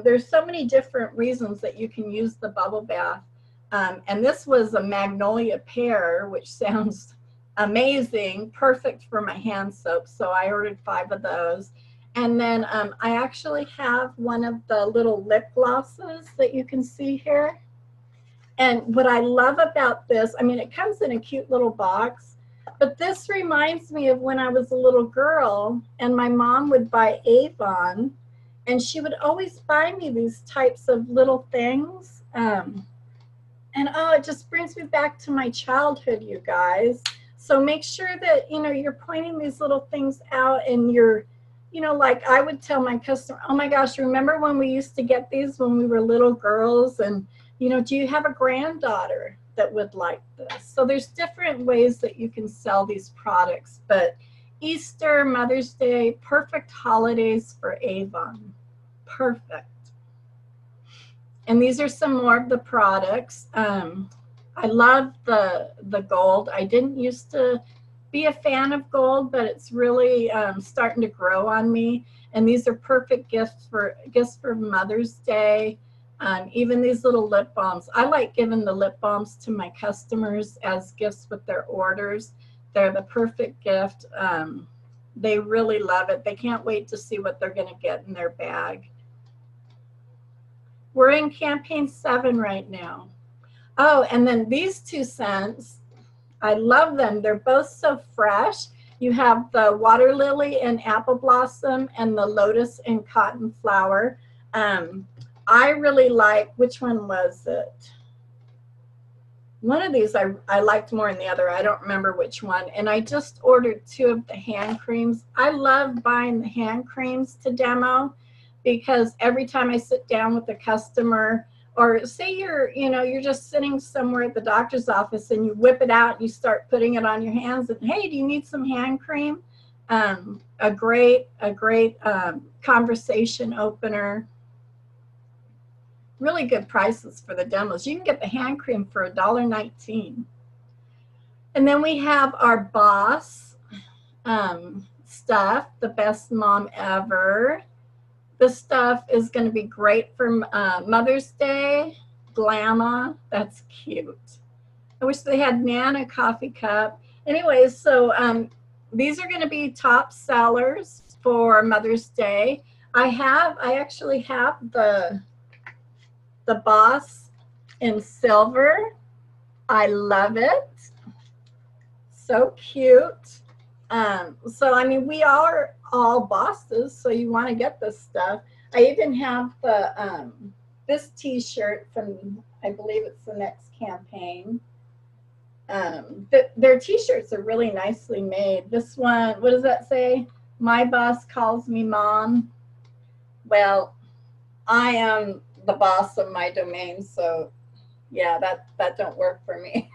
There's so many different reasons that you can use the bubble bath. And this was a magnolia pear, which sounds amazing, perfect for my hand soap. So I ordered 5 of those. And then I actually have one of the little lip glosses that you can see here. And what I love about this, I mean, it comes in a cute little box, but this reminds me of when I was a little girl and my mom would buy Avon, and she would always buy me these types of little things. And oh, it just brings me back to my childhood, you guys. So make sure that, you know, you're pointing these little things out, and you're, you know, like I would tell my customer, oh my gosh, remember when we used to get these when we were little girls? And, you know, do you have a granddaughter that would like this? So there's different ways that you can sell these products. But Easter, Mother's Day, perfect holidays for Avon. Perfect. And these are some more of the products. I love the gold. I didn't used to be a fan of gold, but it's really starting to grow on me. And these are perfect gifts for Mother's Day. Even these little lip balms. I like giving the lip balms to my customers as gifts with their orders. They're the perfect gift. They really love it. They can't wait to see what they're going to get in their bag. We're in campaign 7 right now. Oh, and then these 2 scents, I love them. They're both so fresh. You have the water lily and apple blossom and the lotus and cotton flower. I really like, which one was it? One of these I liked more than the other. I don't remember which one. And I just ordered 2 of the hand creams. I love buying the hand creams to demo, because every time I sit down with a customer, or say you're just sitting somewhere at the doctor's office and you whip it out and you start putting it on your hands, and hey, do you need some hand cream? A great conversation opener. Really good prices for the demos. You can get the hand cream for $1.19. And then we have our Boss stuff, the best mom ever. This stuff is going to be great for Mother's Day. Glamma, that's cute. I wish they had Nana coffee cup. Anyways, so these are going to be top sellers for Mother's Day. I actually have the Boss in silver. I love it. So cute. So I mean, we are all bosses, so you want to get this stuff. I even have the this t-shirt from, I believe it's the next campaign. Their t-shirts are really nicely made. This one, what does that say? My boss calls me mom. Well, I am the boss of my domain, so yeah, that don't work for me.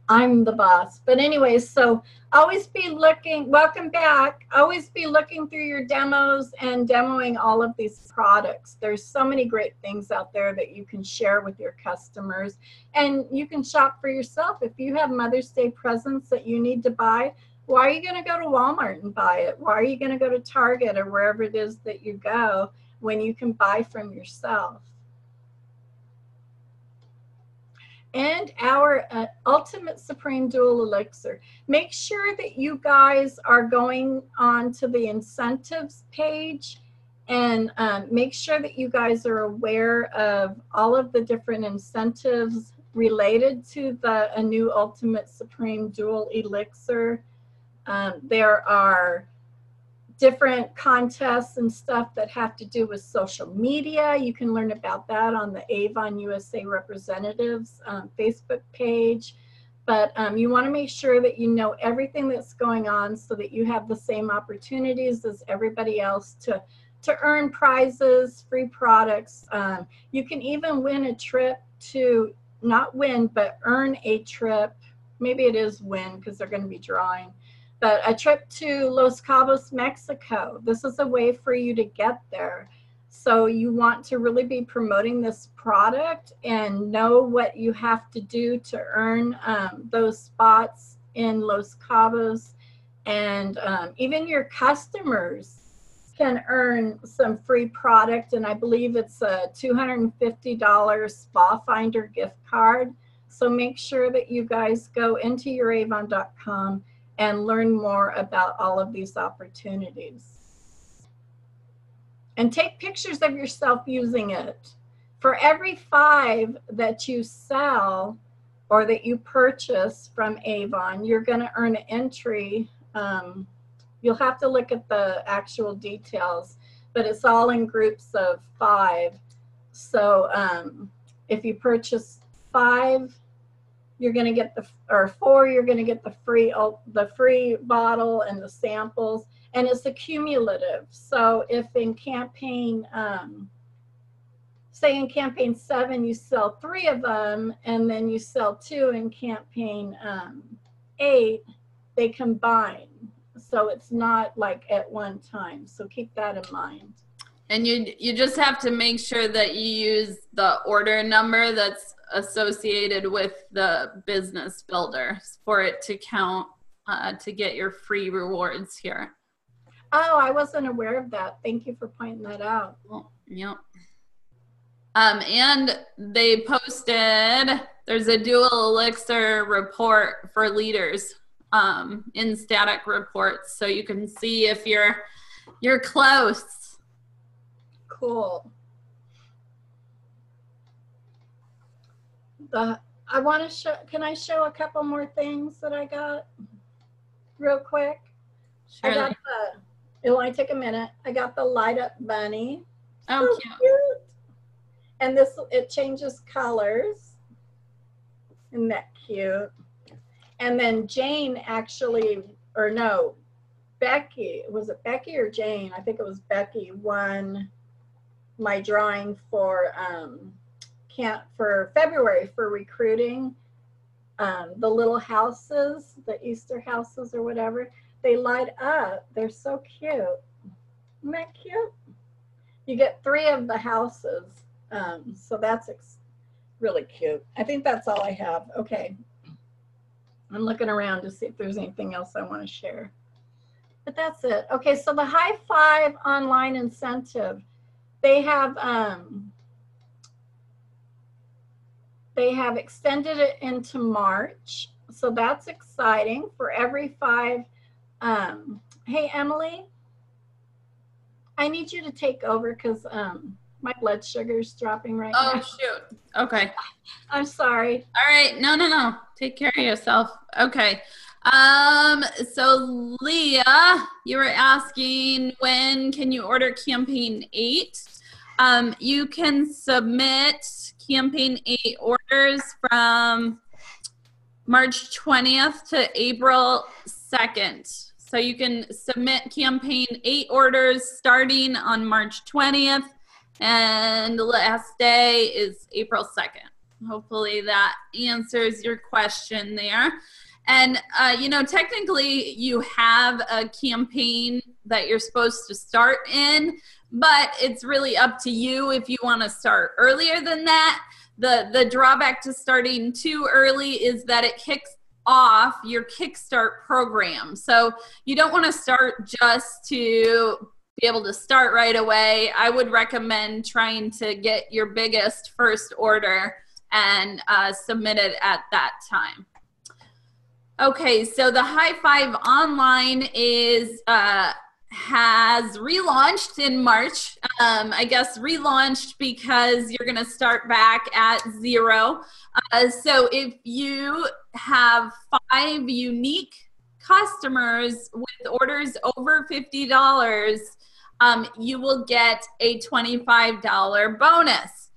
I'm the boss. But anyways, so always be looking, welcome back. Always be looking through your demos and demoing all of these products. There's so many great things out there that you can share with your customers, and you can shop for yourself. If you have Mother's Day presents that you need to buy, why are you going to go to Walmart and buy it? Why are you going to go to Target or wherever it is that you go when you can buy from yourself? and our Ultimate Supreme Dual Elixir. Make sure that you guys are going on to the incentives page, and make sure that you guys are aware of all of the different incentives related to a new Ultimate Supreme Dual Elixir. There are different contests and stuff that have to do with social media. You can learn about that on the Avon USA Representatives Facebook page. But you want to make sure that you know everything that's going on so that you have the same opportunities as everybody else to earn prizes, free products. You can even win a trip to, not win, but earn a trip. Maybe it is win because they're going to be drawing. But a trip to Los Cabos, Mexico. This is a way for you to get there. So you want to really be promoting this product and know what you have to do to earn those spots in Los Cabos. And even your customers can earn some free product. And I believe it's a $250 Spa Finder gift card. So make sure that you guys go into youravon.com and learn more about all of these opportunities. And take pictures of yourself using it. For every 5 that you sell or that you purchase from Avon, you're going to earn an entry. You'll have to look at the actual details, but it's all in groups of 5. So if you purchase 5, you're going to get or 4, you're going to get the free bottle and the samples, and it's accumulative. So if in campaign, say in campaign 7, you sell 3 of them, and then you sell 2 in campaign 8, they combine. So it's not like at one time. So keep that in mind. And you just have to make sure that you use the order number that's associated with the business builder for it to count to get your free rewards here. Oh, I wasn't aware of that. Thank you for pointing that out. Well, yep. And they posted, there's a dual elixir report for leaders in static reports, so you can see if you're close. Cool. I want to show, can I show a couple more things that I got real quick? Sure. I got it'll only take a minute. I got the light up bunny. Oh, so cute. And it changes colors. Isn't that cute? And then Jane actually, or no, Becky, was it Becky or Jane? I think it was Becky won my drawing for February for recruiting. The little houses, the Easter houses or whatever, they light up. They're so cute. Isn't that cute? You get 3 of the houses. So that's really cute. I think that's all I have. Okay. I'm looking around to see if there's anything else I want to share. But that's it. Okay, so the High Five online incentive, they have extended it into March. So that's exciting for every 5. Hey, Emily, I need you to take over because my blood sugar is dropping right now. Oh, shoot. Okay. I'm sorry. All right. No. Take care of yourself. Okay. So Leah, you were asking when can you order campaign 8? You can submit campaign 8 orders from March 20th to April 2nd. So you can submit campaign 8 orders starting on March 20th, and the last day is April 2nd. Hopefully that answers your question there. And, technically you have a campaign that you're supposed to start in, but it's really up to you if you want to start earlier than that. The drawback to starting too early is that it kicks off your Kickstart program. So you don't want to start just to be able to start right away. I would recommend trying to get your biggest first order and submit it at that time. Okay, so the High Five Online is has relaunched in March. I guess relaunched because you're going to start back at zero. So if you have 5 unique customers with orders over $50, you will get a $25 bonus.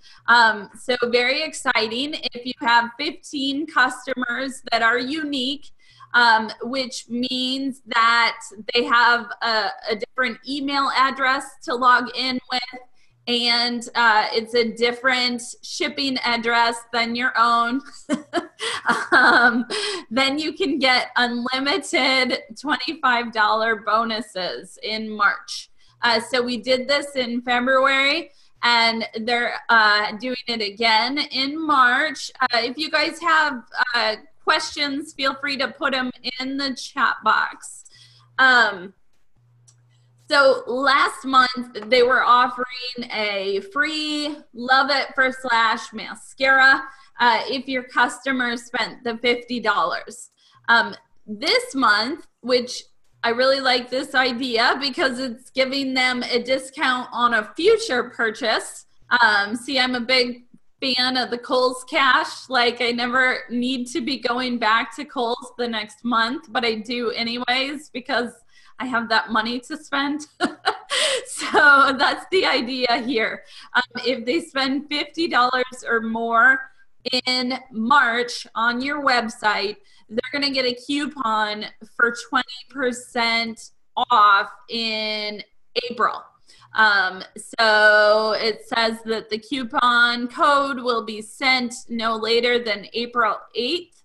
So very exciting. If you have 15 customers that are unique, which means that they have a different email address to log in with, and it's a different shipping address than your own, then you can get unlimited $25 bonuses in March. So we did this in February, and they're doing it again in March. If you guys have questions, feel free to put them in the chat box. So last month, they were offering a free Love It for Slash mascara if your customer spent the $50. This month, which I really like this idea because it's giving them a discount on a future purchase. See, I'm a big fan of the Kohl's Cash. Like, I never need to be going back to Kohl's the next month, but I do anyways because I have that money to spend. So that's the idea here. If they spend $50 or more in March on your website, they're going to get a coupon for 20% off in April. So it says that the coupon code will be sent no later than April 8th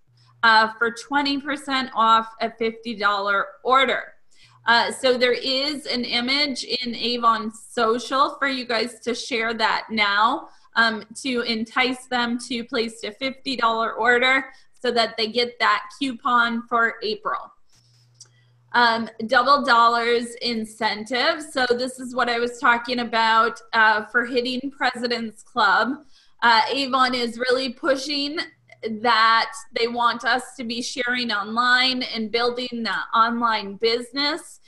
for 20% off a $50 order. So there is an image in Avon Social for you guys to share that now to entice them to place a $50 order so that they get that coupon for April. Double dollars incentive. So this is what I was talking about for hitting President's Club. Avon is really pushing that they want us to be sharing online and building the online business.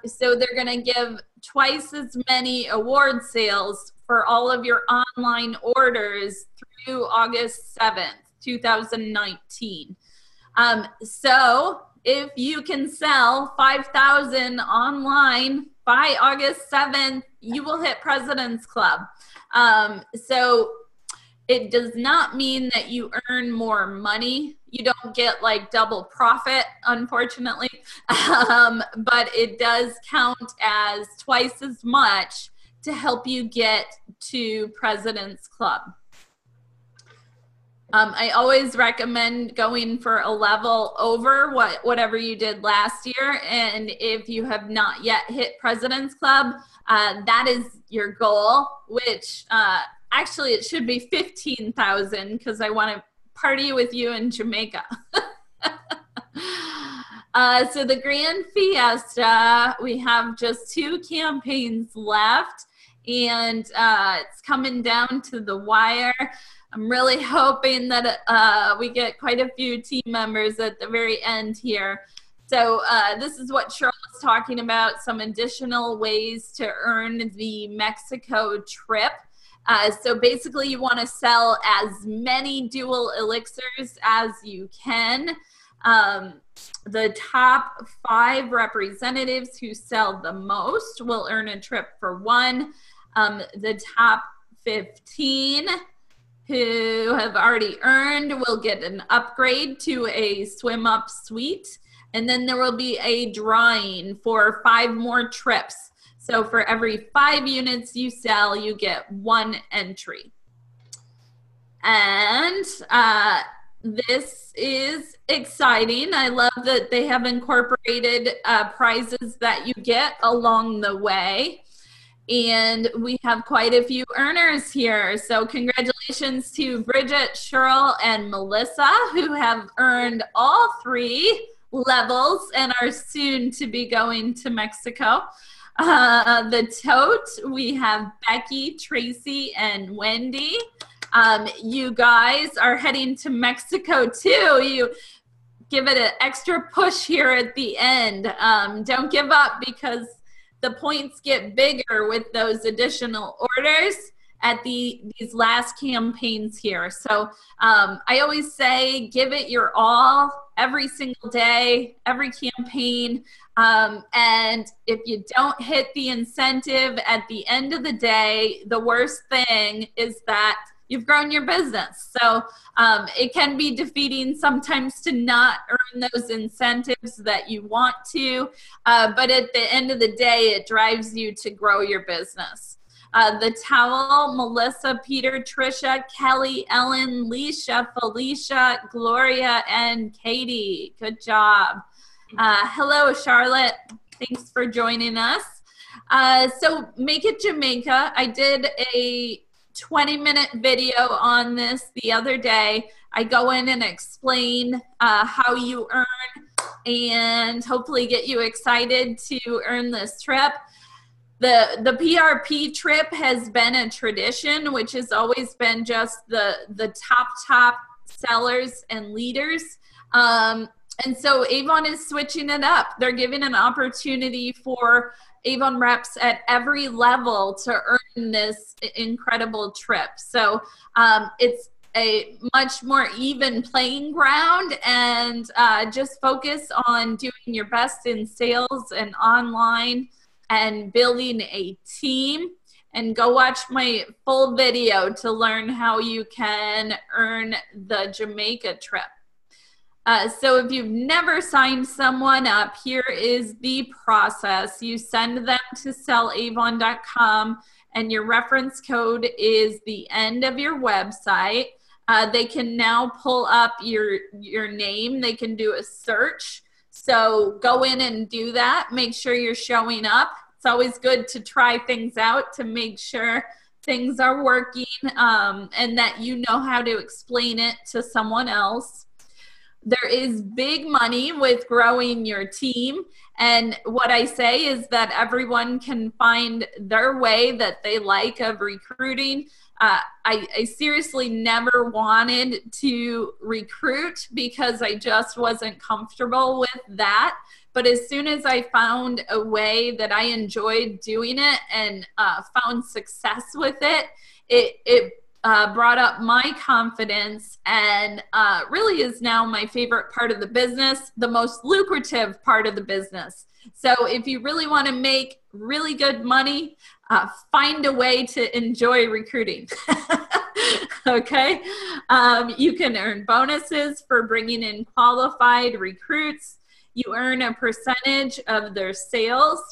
So they're going to give twice as many award sales for all of your online orders through August 7th, 2019. So if you can sell 5,000 online by August 7th, you will hit President's Club. So it does not mean that you earn more money. You don't get like double profit, unfortunately, but it does count as twice as much to help you get to President's Club. I always recommend going for a level over whatever you did last year. And if you have not yet hit President's Club, that is your goal, which actually it should be 15,000 because I want to party with you in Jamaica. So the Grand Fiesta, we have just 2 campaigns left, and it's coming down to the wire. I'm really hoping that we get quite a few team members at the very end here. So this is what Cheryl was talking about, some additional ways to earn the Mexico trip. So basically you want to sell as many dual elixirs as you can. The top 5 representatives who sell the most will earn a trip for 1. The top 15 who have already earned will get an upgrade to a swim up suite. And then there will be a drawing for 5 more trips. So for every 5 units you sell, you get 1 entry. And this is exciting. I love that they have incorporated prizes that you get along the way. And we have quite a few earners here. So congratulations to Bridget, Cheryl, and Melissa, who have earned all 3 levels and are soon to be going to Mexico. The tote, we have Becky, Tracy, and Wendy You guys are heading to Mexico too. You give it an extra push here at the end. Don't give up, because the points get bigger with those additional orders at these last campaigns here. So I always say, give it your all every single day, every campaign. And if you don't hit the incentive at the end of the day, the worst thing is that you've grown your business. So it can be defeating sometimes to not earn those incentives that you want to, but at the end of the day, it drives you to grow your business. The towel, Melissa, Peter, Trisha, Kelly, Ellen, Leisha, Felicia, Gloria, and Katie. Good job. Hello, Charlotte. Thanks for joining us. So Make It Jamaica, I did a 20-minute video on this the other day. I go in and explain how you earn and hopefully get you excited to earn this trip. The PRP trip has been a tradition, which has always been just the top sellers and leaders. And so Avon is switching it up. They're giving an opportunity for Avon reps at every level to earn this incredible trip. So it's a much more even playing ground, and just focus on doing your best in sales and online and building a team. And go watch my full video to learn how you can earn the Jamaica trip. So if you've never signed someone up, here is the process. You send them to sellavon.com, and your reference code is the end of your website. They can now pull up your name. They can do a search. So go in and do that. Make sure you're showing up. It's always good to try things out to make sure things are working, and that you know how to explain it to someone else. There is big money with growing your team. And what I say is that everyone can find their way that they like of recruiting. I seriously never wanted to recruit because I just wasn't comfortable with that. But as soon as I found a way that I enjoyed doing it and found success with it, it brought up my confidence, and really is now my favorite part of the business, the most lucrative part of the business. So if you really want to make really good money, find a way to enjoy recruiting. Okay. You can earn bonuses for bringing in qualified recruits. You earn a percentage of their sales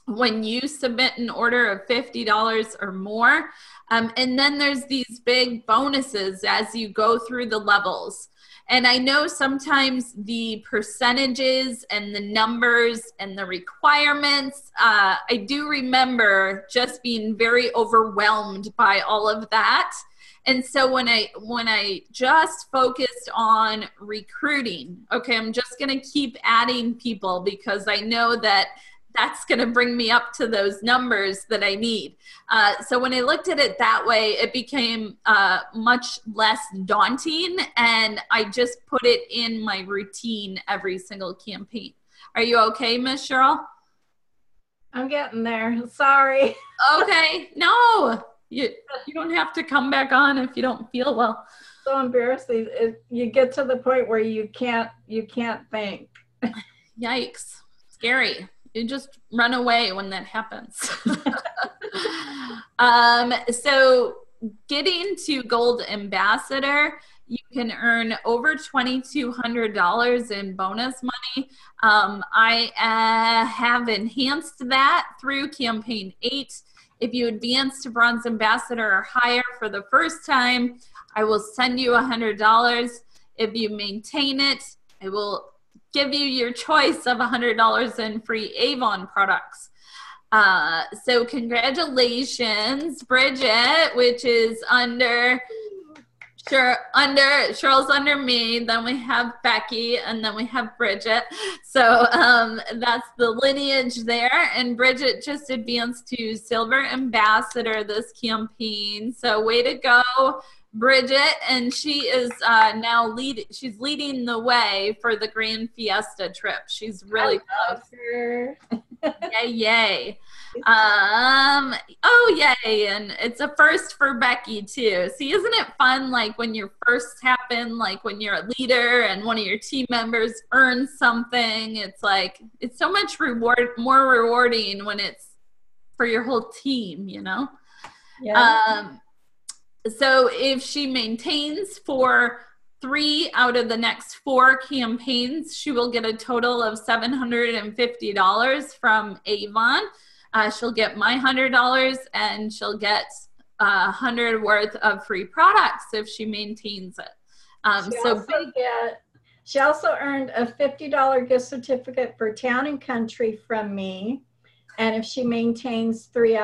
when you submit an order of $50 or more. And then there's these big bonuses as you go through the levels. And I know sometimes the percentages and the numbers and the requirements, I do remember just being very overwhelmed by all of that. And so when I just focused on recruiting, okay, I'm just going to keep adding people because I know that that's going to bring me up to those numbers that I need. So when I looked at it that way, it became much less daunting, and I just put it in my routine every single campaign. Are you okay, Miss Cheryl? I'm getting there. Sorry. Okay. No, you don't have to come back on if you don't feel well. So embarrassing. You get to the point where you can't think. Yikes. Scary. You just run away when that happens. So getting to Gold Ambassador, you can earn over $2,200 in bonus money. I have enhanced that through Campaign 8. If you advance to Bronze Ambassador or higher for the first time, I will send you $100. If you maintain it, I will give you your choice of $100 in free Avon products. So congratulations, Bridget, which is under Sure, Cheryl's under me, then we have Becky, and then we have Bridget. So that's the lineage there. And Bridget just advanced to Silver Ambassador this campaign. So way to go, Bridget. And she is now she's leading the way for the Grand Fiesta trip. She's really close. Her. Yay, yay. Oh yay, and it's a first for Becky too. See, isn't it fun, like when your firsts happen, like when you're a leader and one of your team members earns something? It's like, it's so much more rewarding when it's for your whole team, you know? Yeah. So if she maintains for 3 out of the next 4 campaigns, she will get a total of $750 from Avon. She'll get my $100, and she'll get $100 worth of free products if she maintains it. She also earned a $50 gift certificate for Town and Country from me, and if she maintains 3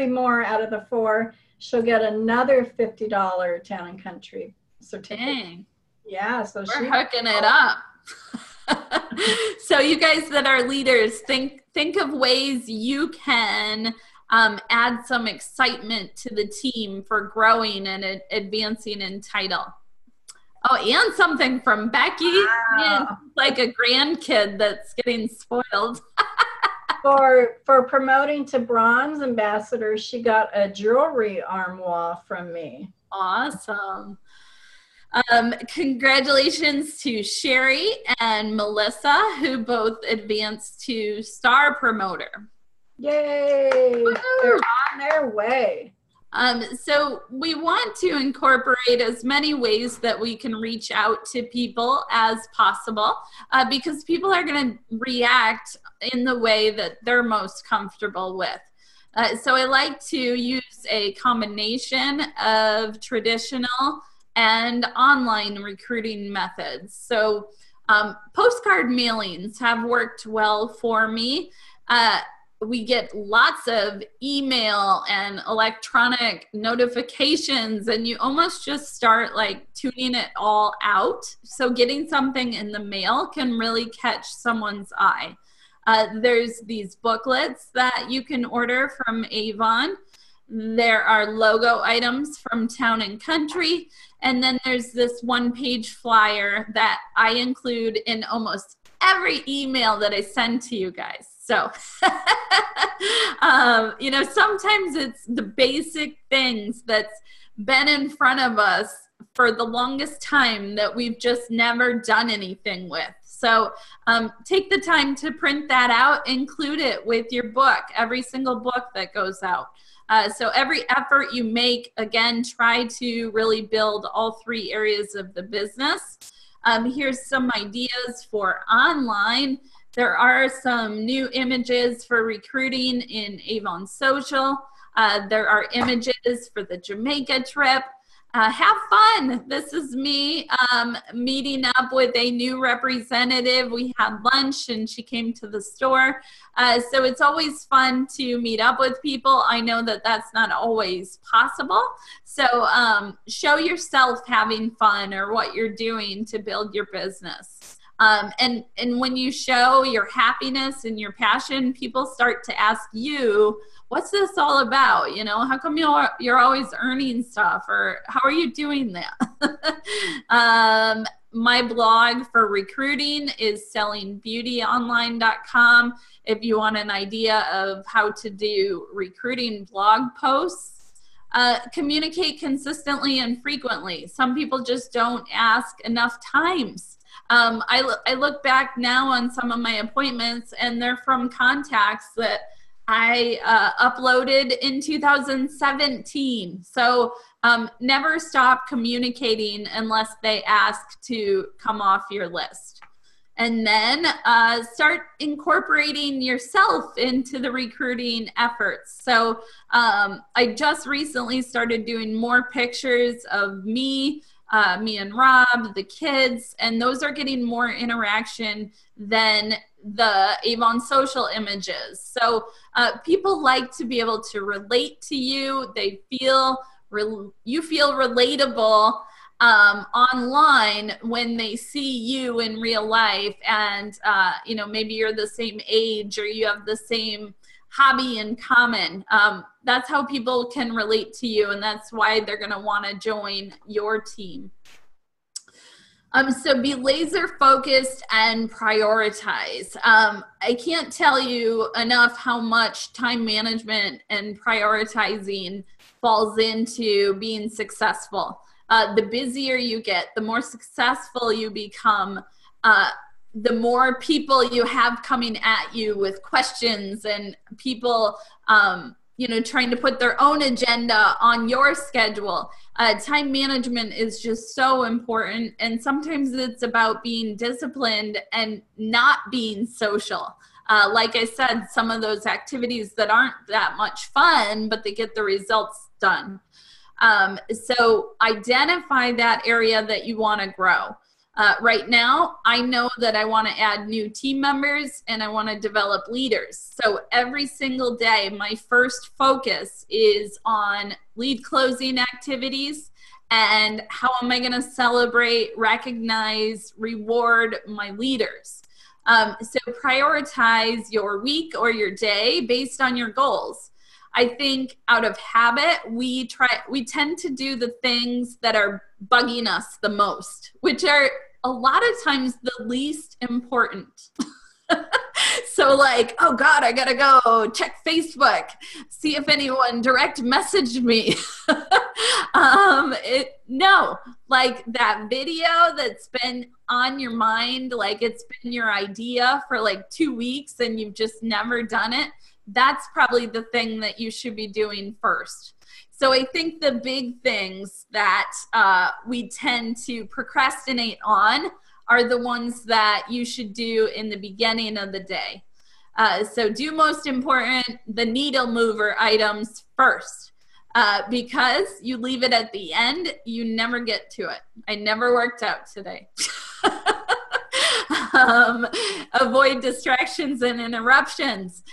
more out of the 4, she'll get another $50 Town and Country certificate. Dang. Yeah, so we're hooking it up. So you guys that are leaders, think of ways you can add some excitement to the team for growing and advancing in title. Oh, and something from Becky. Wow. Man, like a grandkid that's getting spoiled. For promoting to Bronze Ambassador, she got a jewelry armoire from me. Awesome. Congratulations to Sherry and Melissa, who both advanced to Star Promoter. Yay! Woo-hoo! They're on their way. So we want to incorporate as many ways that we can reach out to people as possible, because people are going to react in the way that they're most comfortable with. So I like to use a combination of traditional and online recruiting methods. So postcard mailings have worked well for me. We get lots of email and electronic notifications, and you almost just start like tuning it all out. So getting something in the mail can really catch someone's eye. There's these booklets that you can order from Avon. There are logo items from Town and Country. And then there's this one-page flyer that I include in almost every email that I send to you guys. So, you know, sometimes it's the basic things that's been in front of us for the longest time that we've just never done anything with. So take the time to print that out, include it with your book, every single book that goes out. So every effort you make, again, try to really build all 3 areas of the business. Here's some ideas for online. There are some new images for recruiting in Avon Social. There are images for the Jamaica trip. Have fun. This is me meeting up with a new representative. We had lunch and she came to the store. So it's always fun to meet up with people. I know that that's not always possible. So show yourself having fun or what you're doing to build your business. And when you show your happiness and your passion, people start to ask you, what's this all about? You know, how come you're always earning stuff, or how are you doing that? My blog for recruiting is sellingbeautyonline.com. If you want an idea of how to do recruiting blog posts, communicate consistently and frequently. Some people just don't ask enough times. I look back now on some of my appointments, and they're from contacts that I uploaded in 2017. So never stop communicating unless they ask to come off your list. And then start incorporating yourself into the recruiting efforts. So I just recently started doing more pictures of me and Rob, the kids, and those are getting more interaction than the Avon Social images. So people like to be able to relate to you. They feel you feel relatable online when they see you in real life, and you know, maybe you're the same age or you have the same hobby in common. That's how people can relate to you, and that's why they're going to want to join your team. So be laser focused and prioritize. I can't tell you enough how much time management and prioritizing falls into being successful. The busier you get, the more successful you become, the more people you have coming at you with questions and people, you know, trying to put their own agenda on your schedule. Time management is just so important. And sometimes it's about being disciplined and not being social. Like I said, some of those activities that aren't that much fun, but they get the results done. So identify that area that you want to grow. Right now, I know that I want to add new team members and I want to develop leaders. So every single day, my first focus is on lead closing activities and how am I going to celebrate, recognize, reward my leaders. So prioritize your week or your day based on your goals. I think out of habit, we tend to do the things that are bugging us the most, which are a lot of times the least important. So like, oh God, I gotta go check Facebook, see if anyone direct messaged me. No, like that video that's been on your mind, like it's been your idea for like 2 weeks and you've just never done it. That's probably the thing that you should be doing first. So I think the big things that we tend to procrastinate on are the ones that you should do in the beginning of the day. So do most important, the needle mover items first. Because you leave it at the end, you never get to it. I never worked out today. Avoid distractions and interruptions.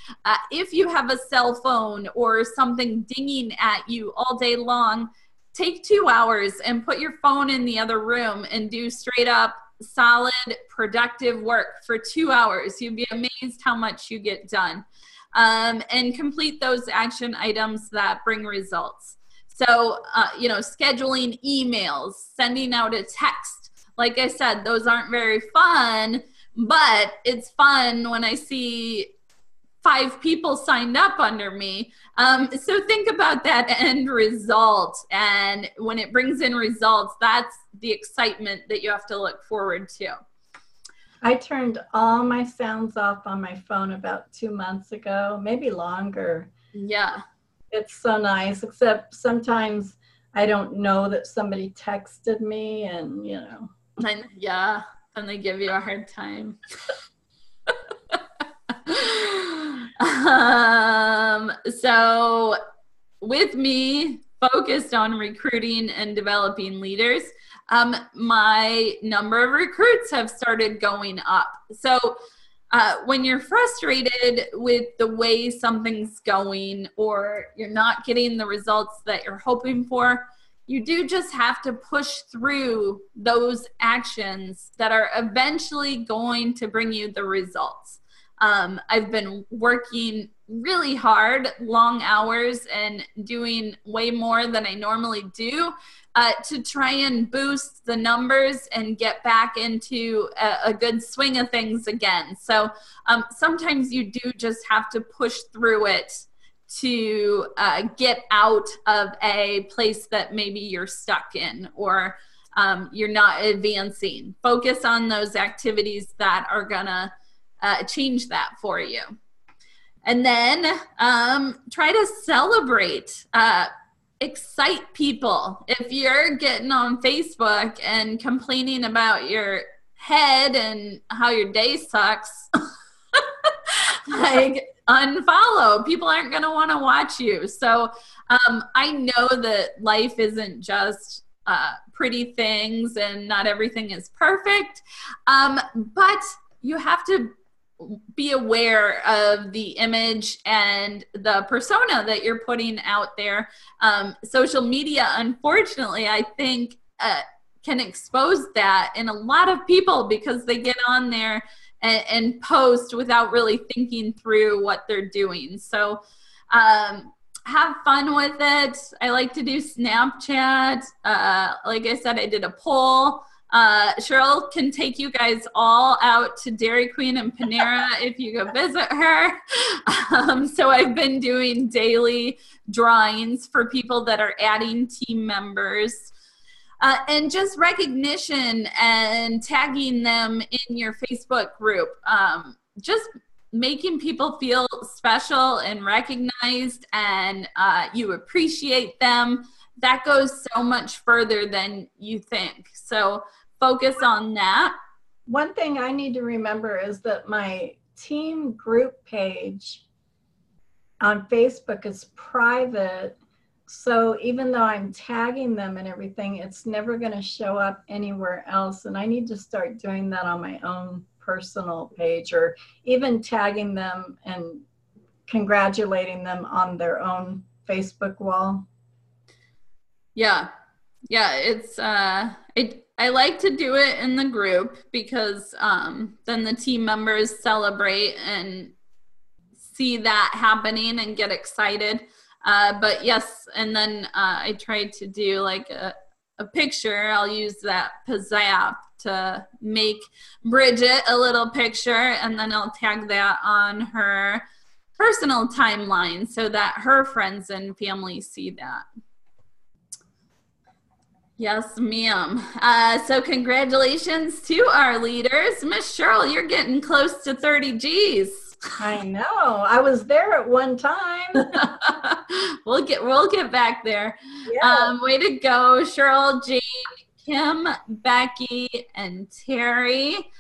If you have a cell phone or something dinging at you all day long, take 2 hours and put your phone in the other room and do straight up solid productive work for 2 hours. You'd be amazed how much you get done. And complete those action items that bring results. So, you know, scheduling emails, sending out a text. Like I said, those aren't very fun, but it's fun when I see 5 people signed up under me. So think about that end result. And when it brings in results, that's the excitement that you have to look forward to. I turned all my sounds off on my phone about 2 months ago, maybe longer. Yeah. It's so nice, except sometimes I don't know that somebody texted me and, you know. And yeah, and they give you a hard time. So with me focused on recruiting and developing leaders, my number of recruits have started going up. So when you're frustrated with the way something's going or you're not getting the results that you're hoping for, you do just have to push through those actions that are eventually going to bring you the results. I've been working really hard, long hours, and doing way more than I normally do to try and boost the numbers and get back into a good swing of things again. So sometimes you do just have to push through it to get out of a place that maybe you're stuck in or you're not advancing. Focus on those activities that are gonna change that for you. And then try to celebrate, excite people. If you're getting on Facebook and complaining about your head and how your day sucks, like unfollow. People aren't going to want to watch you. So I know that life isn't just pretty things and not everything is perfect, but you have to be aware of the image and the persona that you're putting out there. Social media, unfortunately, I think can expose that in a lot of people because they get on there and post without really thinking through what they're doing. So have fun with it. I like to do Snapchat. Like I said, I did a poll. Cheryl can take you guys all out to Dairy Queen and Panera if you go visit her. So I've been doing daily drawings for people that are adding team members. And just recognition and tagging them in your Facebook group. Just making people feel special and recognized, and you appreciate them. That goes so much further than you think. So focus on that. One thing I need to remember is that my team group page on Facebook is private. So even though I'm tagging them and everything, it's never going to show up anywhere else. And I need to start doing that on my own personal page, or even tagging them and congratulating them on their own Facebook wall. Yeah. It's I like to do it in the group because then the team members celebrate and see that happening and get excited. But yes, and then I tried to do like a picture. I'll use that Pizzap to make Bridget a little picture, and then I'll tag that on her personal timeline so that her friends and family see that. Yes, ma'am. So congratulations to our leaders. Miss Cheryl, you're getting close to 30 G's. I know. I was there at one time. We'll get back there. Yeah. Way to go, Cheryl, Jane, Kim, Becky, and Terry.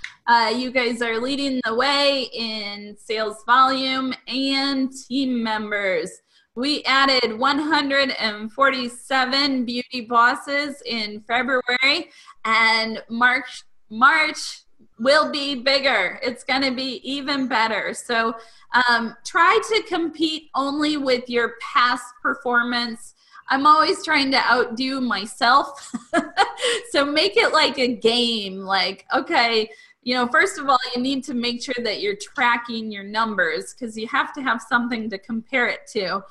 You guys are leading the way in sales volume and team members. We added 147 beauty bosses in February, and March will be bigger. It's going to be even better. So try to compete only with your past performance. I'm always trying to outdo myself. So make it like a game. Like, okay, first of all, you need to make sure that you're tracking your numbers because you have to have something to compare it to.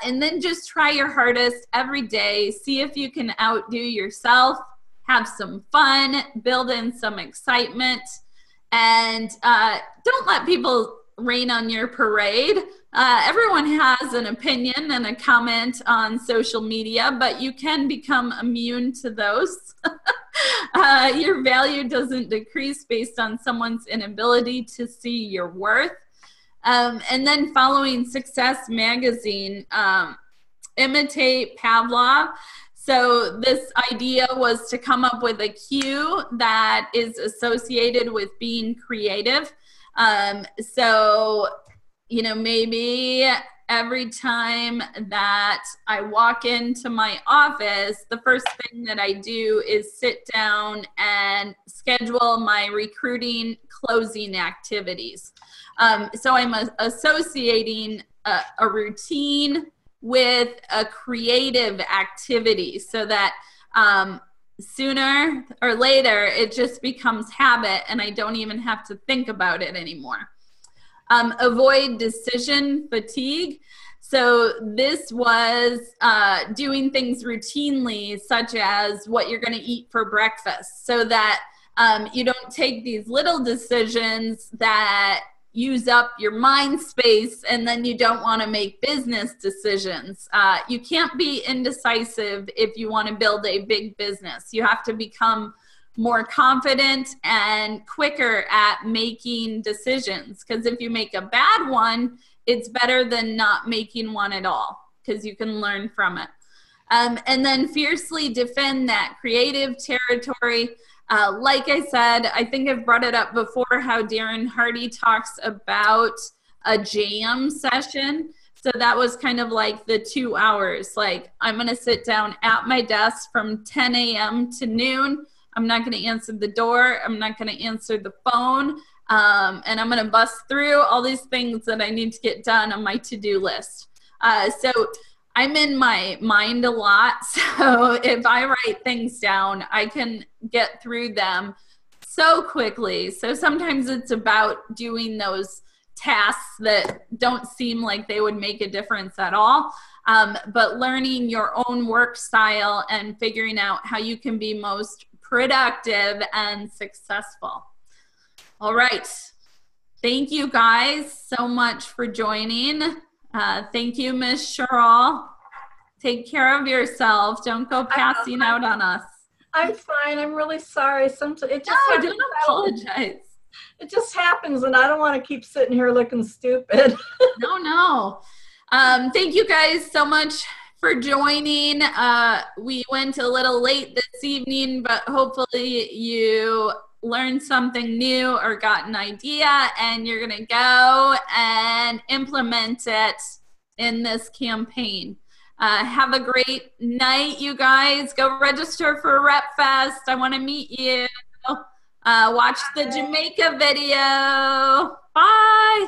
And then just try your hardest every day. See if you can outdo yourself. Have some fun, build in some excitement, and don't let people rain on your parade. Everyone has an opinion and a comment on social media, but you can become immune to those. Your value doesn't decrease based on someone's inability to see your worth. And then following Success Magazine, imitate Pavlov. So this idea was to come up with a cue that is associated with being creative. So, maybe every time that I walk into my office, the first thing that I do is sit down and schedule my recruiting closing activities. So I'm associating a routine with a creative activity so that sooner or later it just becomes habit and I don't even have to think about it anymore. Avoid decision fatigue. So this was doing things routinely, such as what you're going to eat for breakfast, so that you don't take these little decisions that use up your mind space and then you don't want to make business decisions. You can't be indecisive if you want to build a big business. You have to become more confident and quicker at making decisions, because if you make a bad one, it's better than not making one at all, because you can learn from it. And then fiercely defend that creative territory. Like I said, I think I've brought it up before, how Darren Hardy talks about a jam session. So that was kind of like the 2 hours. Like, I'm going to sit down at my desk from 10 a.m. to noon. I'm not going to answer the door. I'm not going to answer the phone. And I'm going to bust through all these things that I need to get done on my to-do list. So I'm in my mind a lot. So if I write things down, I can get through them so quickly. So sometimes it's about doing those tasks that don't seem like they would make a difference at all. But learning your own work style and figuring out how you can be most productive and successful. All right. Thank you guys so much for joining. Thank you, Miss Cheryl. Take care of yourself. Don't go passing out on us. I'm fine. I'm really sorry. Sometimes it just no, don't apologize. It just happens, and I don't want to keep sitting here looking stupid. No. Thank you guys so much for joining. We went a little late this evening, but hopefully you learned something new or got an idea, and you're going to go and implement it in this campaign. Have a great night, you guys. Go register for Rep Fest. I want to meet you. Watch the Jamaica video. Bye.